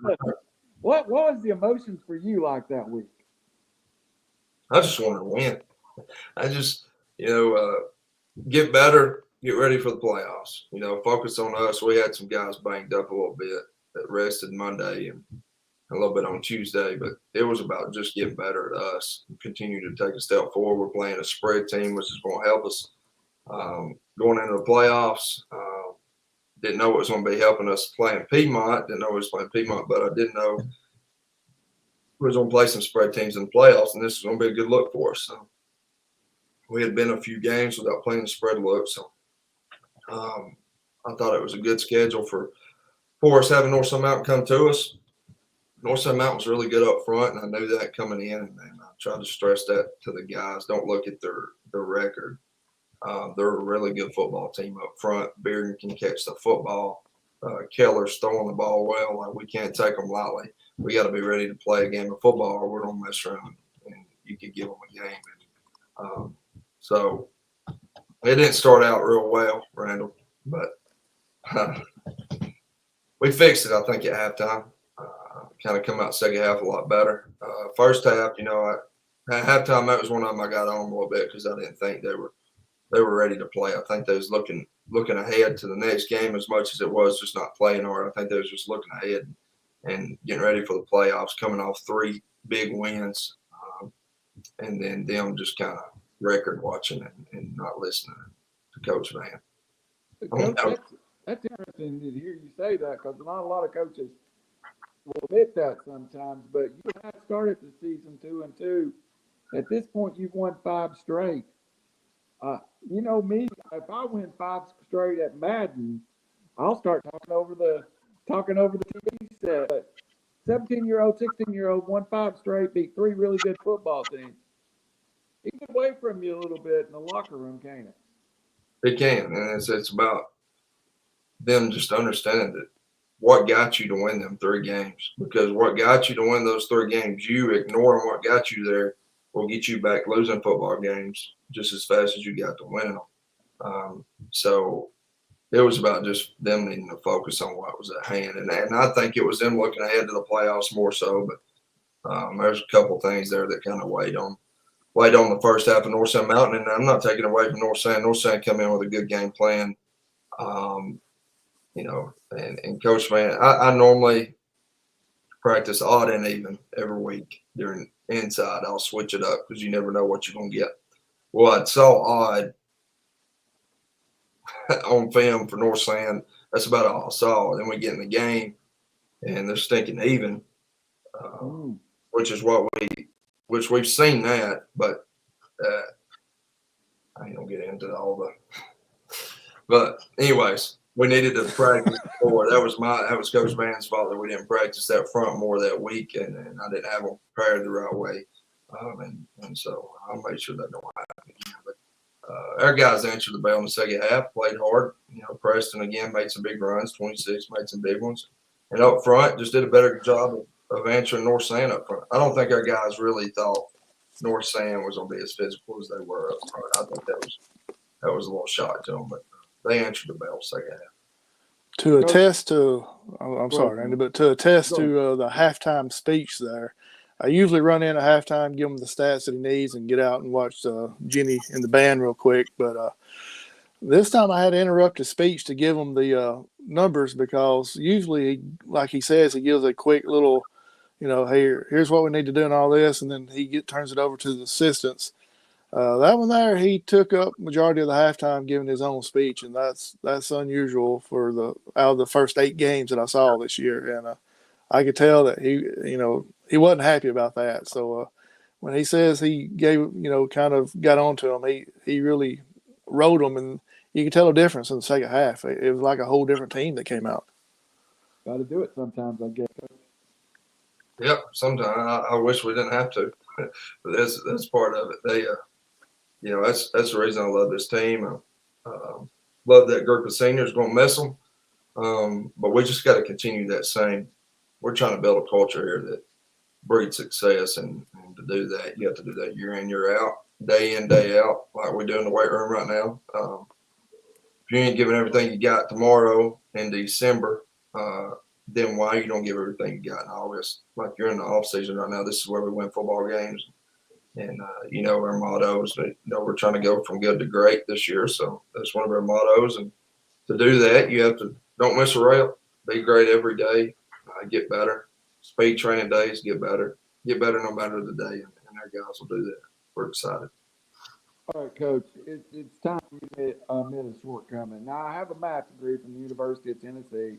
What was the emotions for you like that week? I just wanted to win. I just, get better, get ready for the playoffs. Focus on us. We had some guys banged up a little bit that rested Monday and a little bit on Tuesday, but it was about just getting better at us and continue to take a step forward. We're playing a spread team, which is going to help us going into the playoffs. Didn't know it was going to be helping us playing Piedmont. Didn't know we was playing Piedmont, but I did know we was going to play some spread teams in the playoffs, and this is going to be a good look for us. So we had been a few games without playing the spread look, so I thought it was a good schedule for us having Northside Mountain come to us. Northside Mountain was really good up front, and I knew that coming in, and I tried to stress that to the guys. Don't look at their record. They're a really good football team up front. Bearden can catch the football. Keller's throwing the ball well. Like, we can't take them lightly. We got to be ready to play a game of football, or we're going to mess around, and you could give them a game. And, so it didn't start out real well, Randall, but we fixed it, I think, at halftime. Kind of come out second half a lot better. First half, at halftime, that was one of them I got on a little bit because I didn't think they were ready to play. I think they was looking ahead to the next game as much as it was just not playing hard. I think they was just looking ahead and getting ready for the playoffs, coming off 3 big wins, and then them just kind of record watching and not listening to Coach Vann. Coach, that's interesting to hear you say that, because not a lot of coaches will admit that sometimes, but you have started the season 2-2. At this point, you've won 5 straight. Me, if I win 5 straight at Madden, I'll start talking over the TV set. But 17-year-old, 16-year-old won 5 straight, beat 3 really good football teams. It can get away from you a little bit in the locker room, can't it? It can, and it's about them just understanding that what got you to win them 3 games. Because what got you to win those 3 games, you ignoring what got you there will get you back losing football games just as fast as you got to win them. So it was about just them needing to focus on what was at hand. And I think it was them looking ahead to the playoffs more so. But there's a couple things there that kind of weighed on the first half of Northside Mountain. And I'm not taking away from Northside. Northside come in with a good game plan. And Coach Vann, I normally practice odd and even every week during inside. I'll switch it up because you never know what you're going to get. Well, I saw odd on film for Northside. That's about all I saw. Then we get in the game, and they're stinking even, which we've seen that, but I ain't gonna get into all the. But anyways, we needed to practice more. That was Coach Vann's fault that we didn't practice that front more that week, and I didn't have them prepared the right way, and so I'll make sure that don't happen again. But our guys answered the bell in the second half, played hard. Preston again made some big runs, 26 made some big ones, and up front just did a better job of answering Northside up front. I don't think our guys really thought Northside was going to be as physical as they were up front. I think that was a little shock to them, but they answered the bell second half. To attest to, I'm sorry, Randy, but to attest to the halftime speech there, I usually run in at halftime, give him the stats that he needs, and get out and watch Jenny and the band real quick. But this time I had to interrupt his speech to give him the numbers, because usually, like he says, he gives a quick little here's what we need to do and all this, and then he turns it over to the assistants. That one there, he took up majority of the halftime giving his own speech, and that's unusual for out of the first 8 games that I saw this year, and I could tell that he wasn't happy about that. So when he says he gave, kind of got onto him, he really rode him, and you could tell a difference in the second half. It was like a whole different team that came out. Got to do it sometimes, I guess. Yep, sometimes I wish we didn't have to, but that's part of it. They, that's the reason I love this team. Love that group of seniors. Going to miss them, but we just got to continue that same. We're trying to build a culture here that breeds success, and to do that, you have to do that year in, year out, day in, day out, like we do in the weight room right now. If you ain't giving everything you got tomorrow in December, then why you don't give everything you got in August? Like you're in the off season right now. This is where we win football games, and our mottos. We're trying to go from good to great this year, so that's one of our mottos. And to do that, you have to don't miss a rail. Be great every day. Get better. Speed training days. Get better. Get better no matter the day, and our guys will do that. We're excited. All right, Coach. It's time for you to admit a shortcoming. Now, I have a math degree from the University of Tennessee.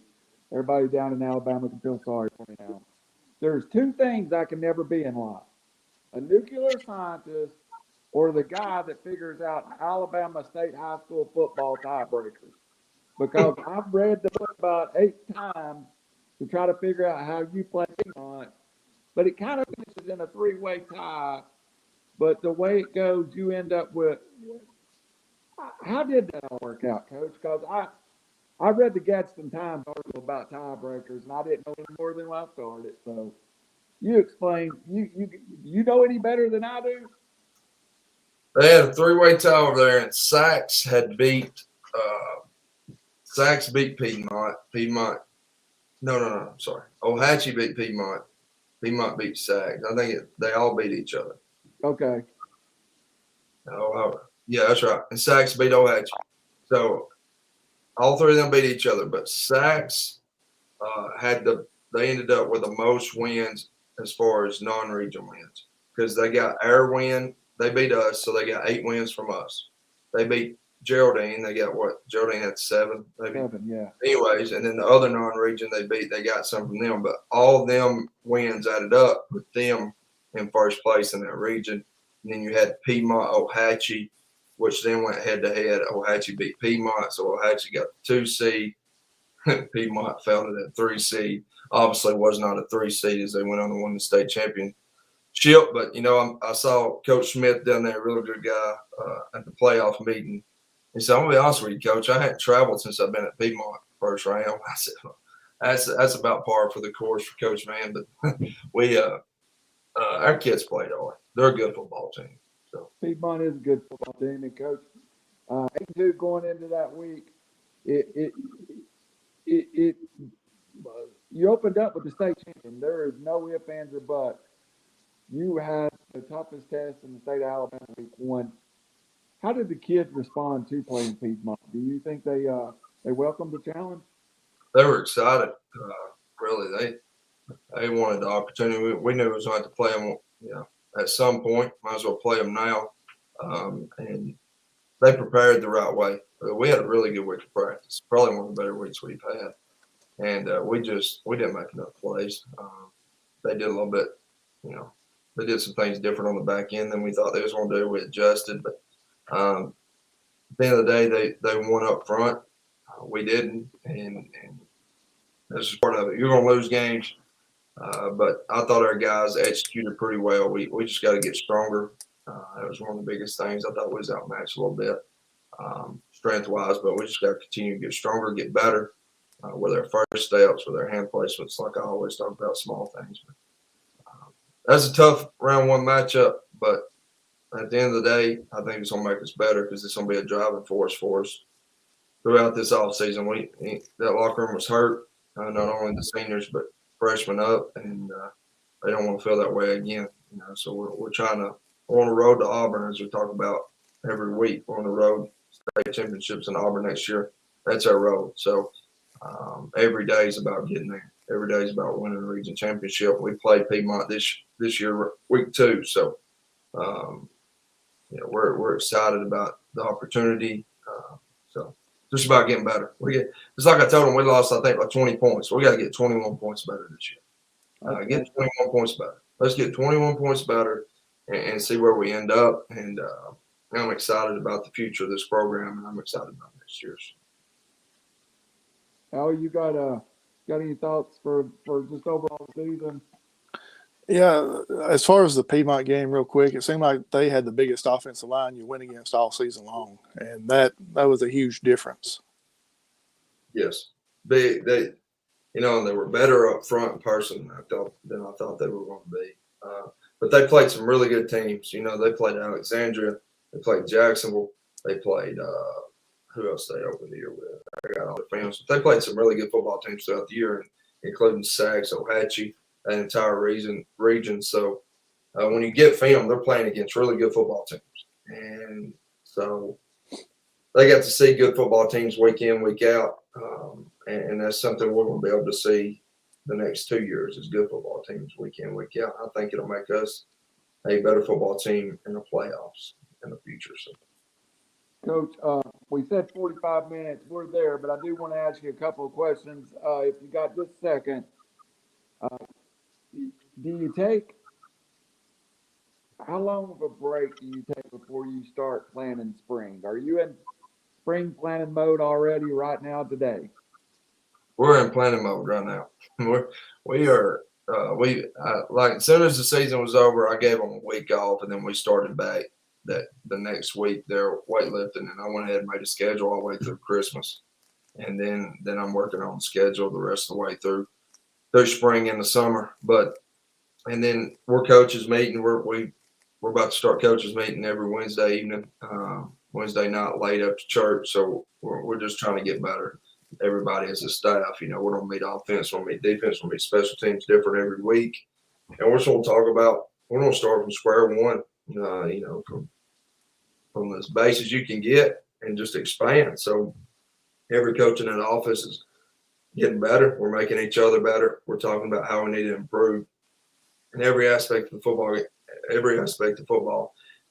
Everybody down in Alabama can feel sorry for me now. There's 2 things I can never be in life: a nuclear scientist or the guy that figures out Alabama State High School football tiebreakers. Because I've read the book about 8 times to try to figure out how you play Piedmont, but it kind of finishes in a 3-way tie. But the way it goes, you end up with. How did that all work out, Coach? Because I read the Gadsden Times article about tiebreakers, and I didn't know any more than when I started. So you explain. You know any better than I do? They had a 3-way tie over there, and Sachs beat Piedmont. No, sorry. Ohatchee beat Piedmont. Piedmont beat Sachs. I think they all beat each other. Okay. Yeah, that's right. And Sachs beat Ohatchee. So all 3 of them beat each other, but Sachs they ended up with the most wins as far as non-region wins because they got our win. They beat us, so they got 8 wins from us. They beat Geraldine. They got what? Geraldine had 7, maybe. 7, yeah. Anyways, and then the other non-region they got some from them, but all them wins added up with them in first place in that region. And then you had Piedmont, Ohatchee, which then went head-to-head. Ohatchee beat Piedmont, so Ohatchee got the 2 seed. Piedmont fell to that 3 seed. Obviously was not a 3 seed as they went on to win the state championship. But, I saw Coach Smith down there, a really good guy, at the playoff meeting. He said, I'm going to be honest with you, Coach, I hadn't traveled since I've been at Piedmont first round. I said, that's about par for the course for Coach Vann. But our kids played hard. They're a good football team. So Piedmont is a good football team, and Coach, 8-2 going into that week, you opened up with the state champion. There is no ifs, ands, or buts. You had the toughest test in the state of Alabama week 1. How did the kids respond to playing Piedmont? Do you think they welcomed the challenge? They were excited. Really, they wanted the opportunity. We knew we was going to have to play them, at some point. Might as well play them now. And they prepared the right way. We had a really good week of practice. Probably one of the better weeks we've had. And we didn't make enough plays. They did a little bit, they did some things different on the back end than we thought they was going to do. We adjusted, but at the end of the day, they won up front. We didn't, and that's just part of it. You're going to lose games, but I thought our guys executed pretty well. We just got to get stronger. That was one of the biggest things. I thought we was outmatched a little bit strength-wise, but we just got to continue to get stronger, get better with our first steps, with our hand placements, like I always talk about, small things. But, that's a tough round 1 matchup, but at the end of the day, I think it's going to make us better because it's going to be a driving force for us throughout this offseason. That locker room was hurt, not only the seniors but freshmen up, and they don't want to feel that way again. So we're on the road to Auburn, as we talk about every week. We're on the road state championships in Auburn next year. That's our road. So every day is about getting there. every day is about winning a region championship. We played Piedmont this year, week 2. So, we're excited about the opportunity. So just about getting better. It's like I told them, we lost, I think, like 20 points. We got to get 21 points better this year. Get 21 points better. Let's get 21 points better and see where we end up. And I'm excited about the future of this program, and I'm excited about next year's. Al, you got any thoughts for just overall season? Yeah, as far as the Piedmont game, real quick, it seemed like they had the biggest offensive line you went against all season long, and that was a huge difference. Yes, they and they were better up front in person than I thought they were going to be. But they played some really good teams. They played Alexandria, they played Jacksonville, they played who else they opened the year with? I got all the fans. They played some really good football teams throughout the year, including Sags, Ohatchee, that entire region. So when you get film, they're playing against really good football teams. And so they got to see good football teams week in, week out. And that's something we're going to be able to see the next 2 years is good football teams week in, week out. I think it'll make us a better football team in the playoffs in the future. So. Coach, we said 45 minutes. We're there, but I do want to ask you a couple of questions. If you got just a second, how long of a break do you take before you start planning spring? Are you in spring planning mode already right now today? We're in planning mode right now. Like as soon as the season was over, I gave them a week off, and then we started back the next week. They're weightlifting, and I went ahead and made a schedule all the way through Christmas, and then I'm working on the schedule the rest of the way through spring and the summer. And then we're coaches meeting. We're about to start coaches meeting every Wednesday evening, Wednesday night late after church. So we're just trying to get better. Everybody as a staff, we don't meet offense, we'll meet defense, we'll meet special teams different every week. And we're just going to talk about, we're going to start from square one, from as base as you can get and just expand. So every coach in that office is getting better. We're making each other better. We're talking about how we need to improve in every aspect of football.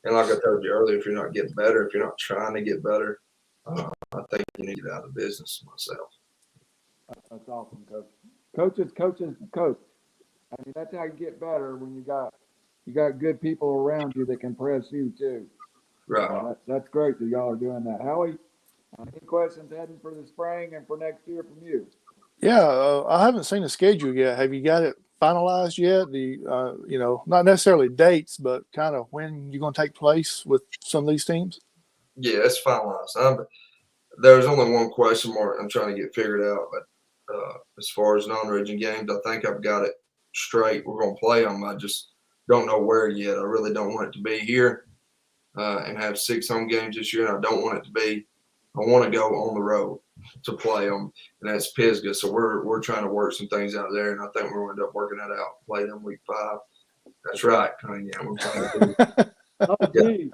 And like I told you earlier, if you're not getting better, if you're not trying to get better, I think you need to get out of business myself. That's awesome, Coach. Coaches. I mean, that's how you get better when you got good people around you that can press you too. Right. That's great that y'all are doing that. Howie, any questions heading for the spring and for next year from you? Yeah, I haven't seen the schedule yet. Have you got it finalized yet? The not necessarily dates, but kind of when you're going to take place with some of these teams? Yeah, it's finalized. There's only one question mark I'm trying to get figured out, but as far as non-region games, I think I've got it straight. We're going to play them. I just don't know where yet. I really don't want it to be here and have 6 home games this year, and I don't want it to be. I want to go on the road to play them, and that's Pisgah. So we're trying to work some things out there, and I think we're going to end up working that out. Play them week 5. That's right. Yeah, we're trying to do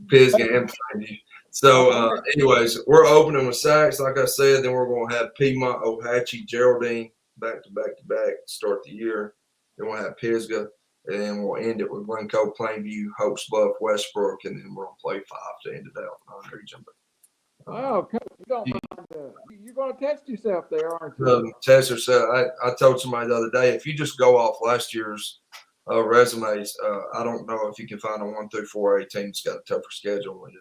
Pisgah and Plainview. So, anyways, we're opening with Sachs, like I said. Then we're going to have Piedmont, Ohatchee, Geraldine back to back to start the year. Then we'll have Pisgah, and then we'll end it with Glencoe, Plainview, Hopes Bluff, Westbrook, and then we're going to play 5 to end it out non-region. Oh, Coach, you don't mind. You're going to test yourself there, aren't you? Test yourself. I told somebody the other day, if you just go off last year's resumes, I don't know if you can find a 1 through 4A team that's got a tougher schedule than we do.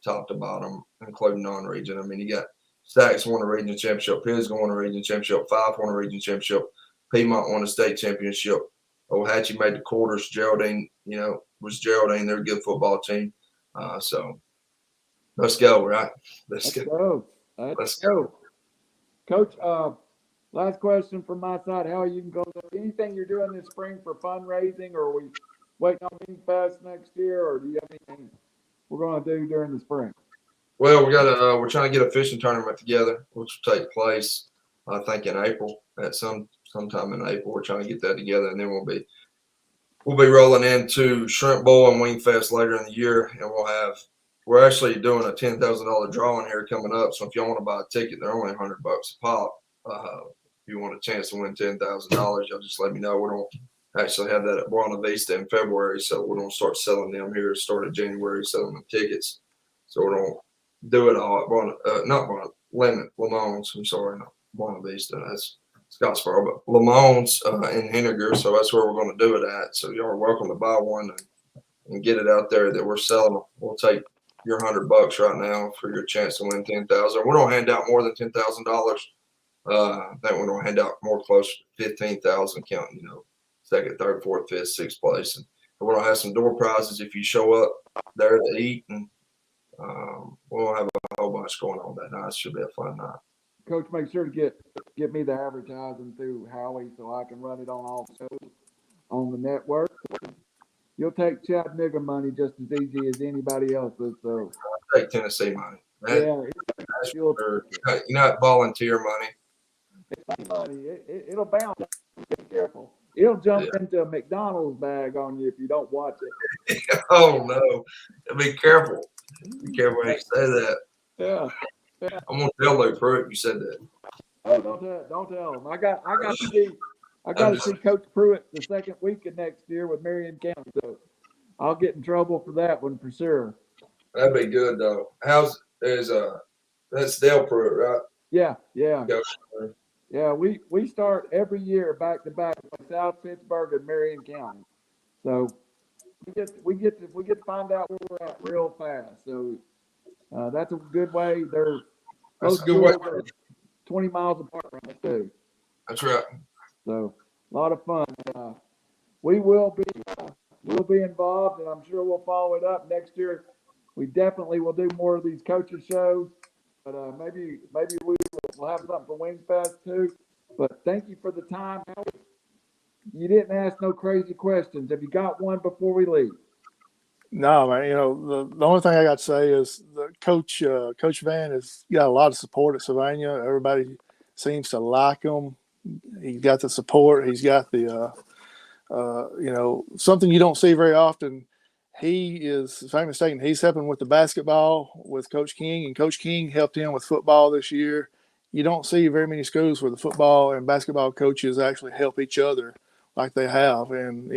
Top to bottom, including non-region. I mean, you got Stacks won a region championship, Pisgah won a region championship, Fyffe won a region championship, Piedmont won a state championship, Ohatchee made the quarters, Geraldine, was Geraldine. They're a good football team. So let's go, right? Let's go. Let's go. Coach, last question from my side. How are you going to go? Anything you're doing this spring for fundraising, or are we waiting on Bean Fest next year, or do you have anything we're going to do during the spring? Well, we're trying to get a fishing tournament together, which will take place, I think, in April. At sometime in April, we're trying to get that together, and then we'll be rolling into Shrimp Bowl and Wing Fest later in the year, and we're actually doing a $10,000 drawing here coming up. So if y'all want to buy a ticket, they're only $100 a pop. you want a chance to win $10,000, y'all just let me know. We don't actually have that at Buena Vista in February, so we're going to start selling them here. Start of January, selling the tickets. So we don't do it all at Lamone's. I'm sorry, not Buena Vista. That's Scottsboro, but Lamone's in Henniger. So that's where we're going to do it at. So y'all are welcome to buy one and get it out there that we're selling. We'll take your $100 right now for your chance to win $10,000. We don't hand out more than $10,000. I think we're going to hand out more close to $15,000, counting, second, third, fourth, fifth, sixth place. And we're going to have some door prizes if you show up there to eat. And we'll have a whole bunch going on that night. It should be a fun night. Coach, make sure to get me the advertising through Howie so I can run it on all shows on the network. You'll take Chattanooga money just as easy as anybody else's. So I'll take Tennessee money. That's you'll volunteer money. it's money. It'll bounce. Be careful. It'll jump into a McDonald's bag on you if you don't watch it. Oh no! Be careful. Be careful when you say that. Yeah. I'm gonna tell Luke Pruitt you said that. Oh, don't tell him. I got to see Coach Pruitt the second week of next year with Marion County. So I'll get in trouble for that one for sure. That'd be good though. That's Dale Pruitt, right? Yeah. Coach. Yeah, we start every year back to back with South Pittsburgh and Marion County. So we get to find out where we're at real fast. So that's a good way. That's a good way. 20 miles apart from us too. That's right. So a lot of fun. We'll be involved, and I'm sure we'll follow it up next year. We definitely will do more of these coaches shows, but maybe we'll have something for Wings Fest too. But thank you for the time. You didn't ask no crazy questions. Have you got one before we leave? No, man. The only thing I got to say is the Coach Vann has got a lot of support at Sylvania. Everybody seems to like him. He's got the support. He's got the something you don't see very often. He is, if I'm mistaken, he's helping with the basketball with Coach King, and Coach King helped him with football this year. You don't see very many schools where the football and basketball coaches actually help each other like they have. And,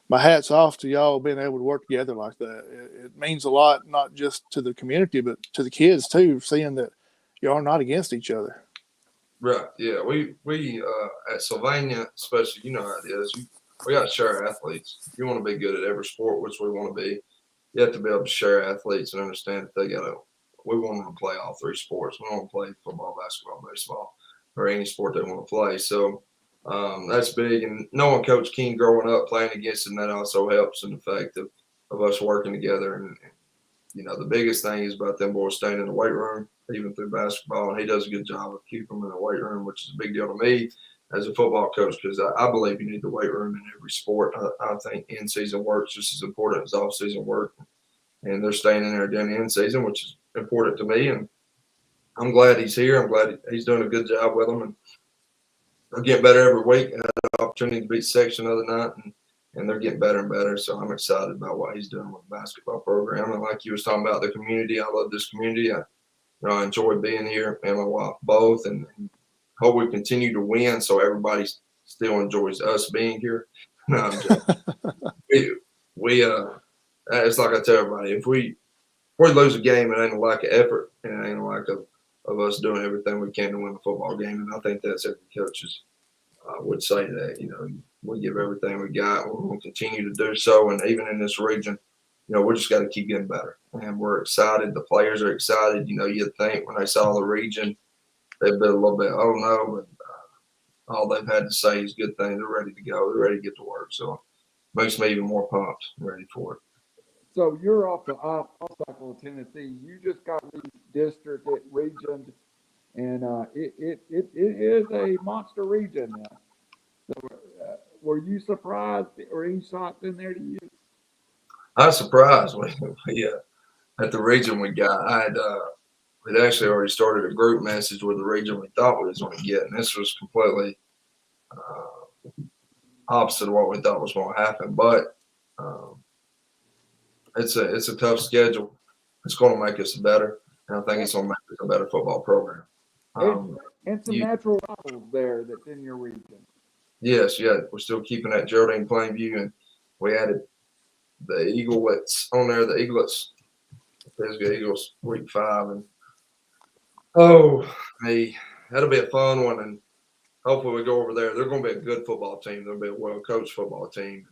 my hat's off to y'all being able to work together like that. It means a lot, not just to the community, but to the kids too, seeing that y'all are not against each other. Right. Yeah. We at Sylvania, especially, how it is. We got to share athletes. If you want to be good at every sport, which we want to be, you have to be able to share athletes and understand that we want them to play all three sports. We don't want to play football, basketball, baseball, or any sport they want to play. So that's big. And knowing Coach King growing up playing against him, that also helps in the fact of us working together. And the biggest thing is about them boys staying in the weight room, even through basketball. And he does a good job of keeping them in the weight room, which is a big deal to me as a football coach, because I believe you need the weight room in every sport. I think in-season work's just as important as off-season work. And they're staying in there during the in-season, which is important to me. And I'm glad he's here. I'm glad he's doing a good job with them. And they're getting better every week. I had an opportunity to beat section the other night, and they're getting better and better. So I'm excited about what he's doing with the basketball program. And like you was talking about the community, I love this community. I enjoy being here, and my wife both, and hope we continue to win so everybody still enjoys us being here. No, I'm joking. It's like I tell everybody, if we lose a game, it ain't a lack of effort, and it ain't a lack of us doing everything we can to win the football game. And I think that's every coaches would say that. We give everything we got. We're going to continue to do so, and even in this region, we just got to keep getting better. And we're excited. The players are excited. You'd think when they saw the region, they'd be a little bit, oh no, but all they've had to say is good things. They're ready to go. They're ready to get to work. So it makes me even more pumped and ready for it. So you're off the cycle of Tennessee. You just got redistricted, region, and it is a monster region now. So were you surprised, or any shots in there to you? I was surprised at the region we got. We'd actually already started a group message with the region we thought we was going to get, and this was completely opposite of what we thought was going to happen. But it's a tough schedule. It's going to make us better, and I think it's going to make us a better football program. and some natural rivals there that's in your region. Yes, yeah, we're still keeping that Geraldine Plainview, and we added the Eaglets on there. The Eaglets, Pisgah Eagles, week 5, and hey, that'll be a fun one, and hopefully we go over there. They're going to be a good football team. They'll be a well-coached football team,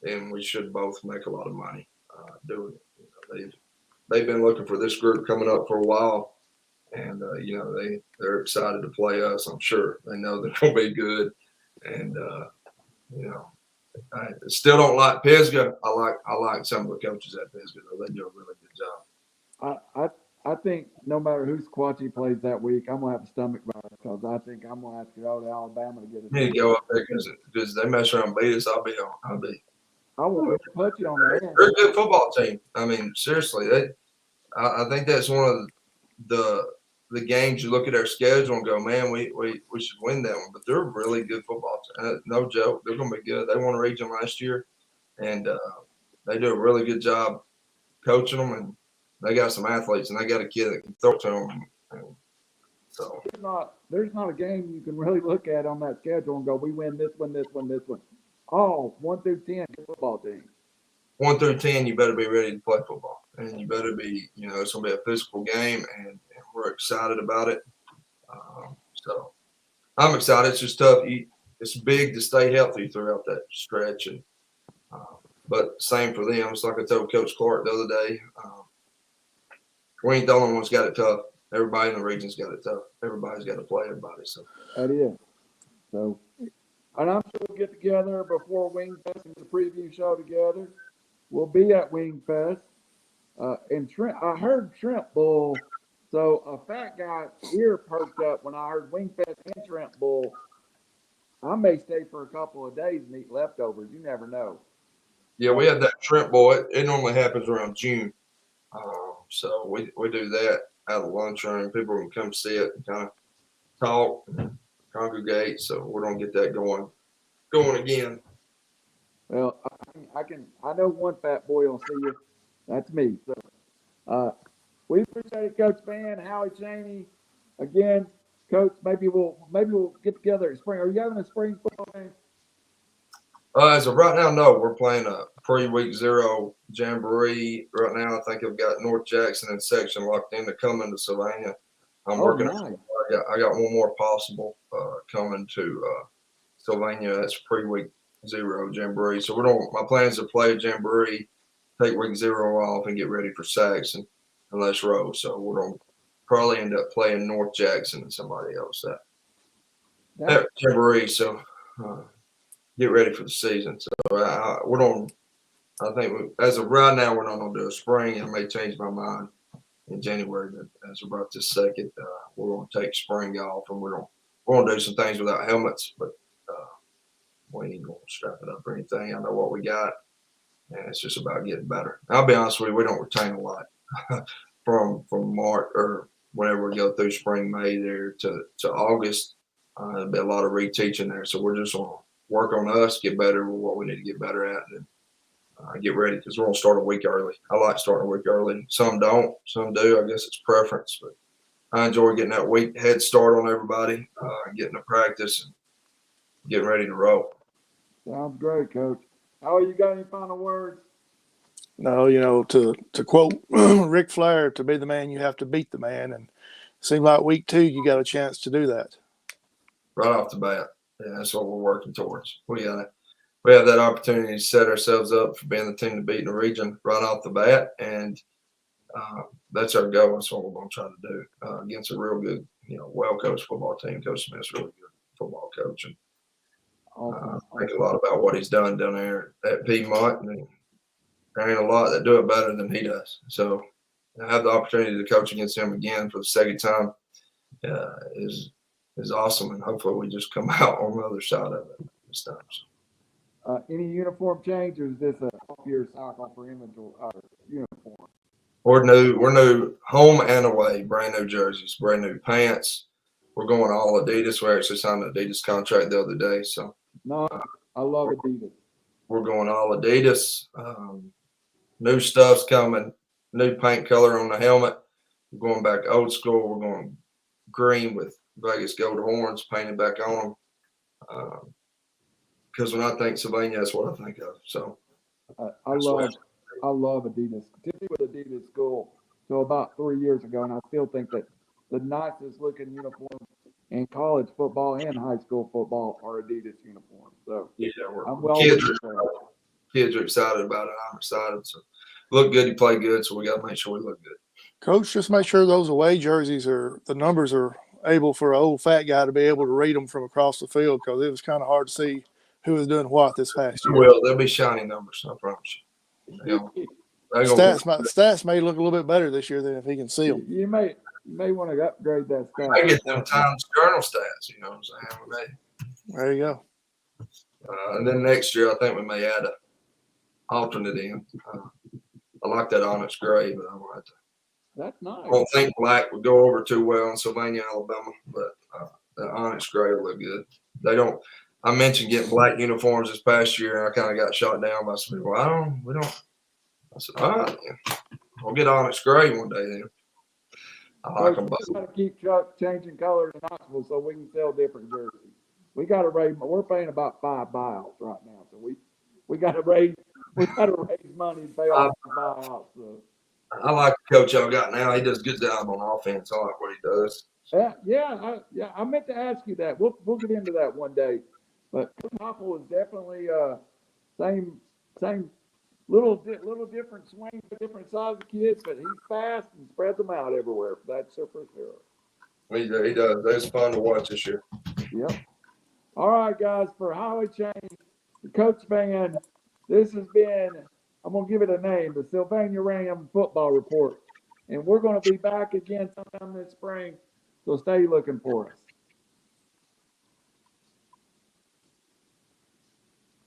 and we should both make a lot of money doing it. They've been looking for this group coming up for a while, and they're excited to play us. I'm sure they know they're going to be good, and I still don't like Pisgah. I like some of the coaches at Pisgah, though. They do a really good job. I think no matter who Squatchy plays that week, I'm gonna have a stomach virus because I think I'm gonna have to go to Alabama to get it. You need to go up there because they mess around and beat us. I will put you on there. They're a good football team. I mean, seriously, I think that's one of the games you look at their schedule and go, man, we should win that one. But they're a really good football team. No joke. They're going to be good. They won a region last year, and they do a really good job coaching them. And they got some athletes, and they got a kid that can throw to them. And so there's not a game you can really look at on that schedule and go, we win this one, this one, this one. Oh, 1 through 10 football team. 1 through 10, you better be ready to play football, and you better be, it's going to be a physical game, and we're excited about it. So I'm excited. It's just tough. It's big to stay healthy throughout that stretch, and but same for them. It's like I told Coach Clark the other day. We ain't the only ones got it tough. Everybody in the region's got it tough. Everybody's got to play everybody. So that is. So. And I'm sure we'll get together before Wingfest and the preview show together. We'll be at Wingfest. And I heard Shrimp Bowl. So a fat guy ear perked up when I heard Wingfest and Shrimp Bowl. I may stay for a couple of days and eat leftovers. You never know. Yeah, we had that Shrimp Bowl. It normally happens around June. So we do that out of the lunchroom. People can come see it and kind of talk and congregate. So we're going to get that going again. Well, I know one fat boy will see you. That's me. So we appreciate it, Coach Vann, Howie Cheney. Again, Coach, maybe we'll get together in spring. Are you having a spring football game? As of right now, no. We're playing a pre-week 0 jamboree right now. I think I've got North Jackson and section locked in to come into Sylvania. I'm working. Nice. I got one more possible coming to Sylvania. That's pre-week 0 jamboree. So my plan is to play a jamboree, take week 0 off, and get ready for Saxon and let's roll. So we're gonna probably end up playing North Jackson and somebody else that jamboree. So get ready for the season. So I think as of right now, we're not gonna do a spring. I may change my mind in January, but as of right this second, we're gonna take spring off, and we're gonna do some things without helmets, but we ain't gonna strap it up or anything. I know what we got, and it's just about getting better. I'll be honest with you, we don't retain a lot from March or whenever we go through spring, May there to August. There'll be a lot of reteaching there, so we're just gonna work on us, get better with what we need to get better at, and get ready because we're gonna start a week early. I like starting a week early. Some don't, some do. I guess it's preference, but I enjoy getting that week head start on everybody, getting to practice and getting ready to roll. Sounds great, Coach. How you got any final words? No, to quote Ric Flair, to be the man, you have to beat the man. And it seemed like week 2, you got a chance to do that. Right off the bat. Yeah, that's what we're working towards. We have that opportunity to set ourselves up for being the team to beat in the region right off the bat. And that's our goal. That's what we're going to try to do against a real good, well-coached football team. Coach Smith's a really good football coach. And I think a lot about what he's done down there at Piedmont, and there ain't a lot that do it better than he does. So I have the opportunity to coach against him again for the second time is awesome, and hopefully we just come out on the other side of it this time. So. Any uniform change, or is this a off-year cycle for inventory uniform? We're new home and away, brand new jerseys, brand new pants. We're going all Adidas. We actually signed an Adidas contract the other day. So no, I love Adidas. We're going all Adidas. New stuff's coming. New paint color on the helmet. We're going back old school. We're going green with Vegas gold horns painted back on them. Because when I think Sylvania, that's what I think of. So I love Adidas. Tippy was Adidas school till about 3 years ago, and I still think that the nicest looking uniforms in college football and high school football are Adidas uniforms. So yeah, I'm well kids with are, you. kids are excited about it. I'm excited. So look good, you play good. So we got to make sure we look good. Coach, just make sure those away jerseys the numbers are able for an old fat guy to be able to read them from across the field, because it was kind of hard to see who was doing what this past year. Well, there'll be shiny numbers, I promise you. Stats may look a little bit better this year than if he can see them. You may want to upgrade that stat. I get them Times Journal stats, you know what I'm saying? There you go. And then next year, I think we may add a alternate in. I like that onyx gray, but I might have to. That's nice. I don't think black would go over too well in Sylvania, Alabama, but the onyx gray will look good. They don't. I mentioned getting black uniforms this past year, and I kind of got shot down by some people. We don't. I said, all right, then. We'll get onyx gray one day then. I like them both. We got to keep changing colors in Knoxville so we can sell different jerseys. We got to raise. We're paying about 5 buyouts right now, so we got to raise. We got to raise money to pay off the buyouts. So. I like the coach y'all got now. He does a good job on offense. I like what he does. Yeah. I meant to ask you that. We'll get into that one day. But Coach Hoppel is definitely same little different swing for different size of kids, but he's fast and spreads them out everywhere. That's for sure. He does. It's fun to watch this year. Yep. All right, guys. For Highway Chain, the Coach Vann, this has been. I'm going to give it a name, the Sylvania Ram Football Report. And we're going to be back again sometime this spring, so stay looking for us.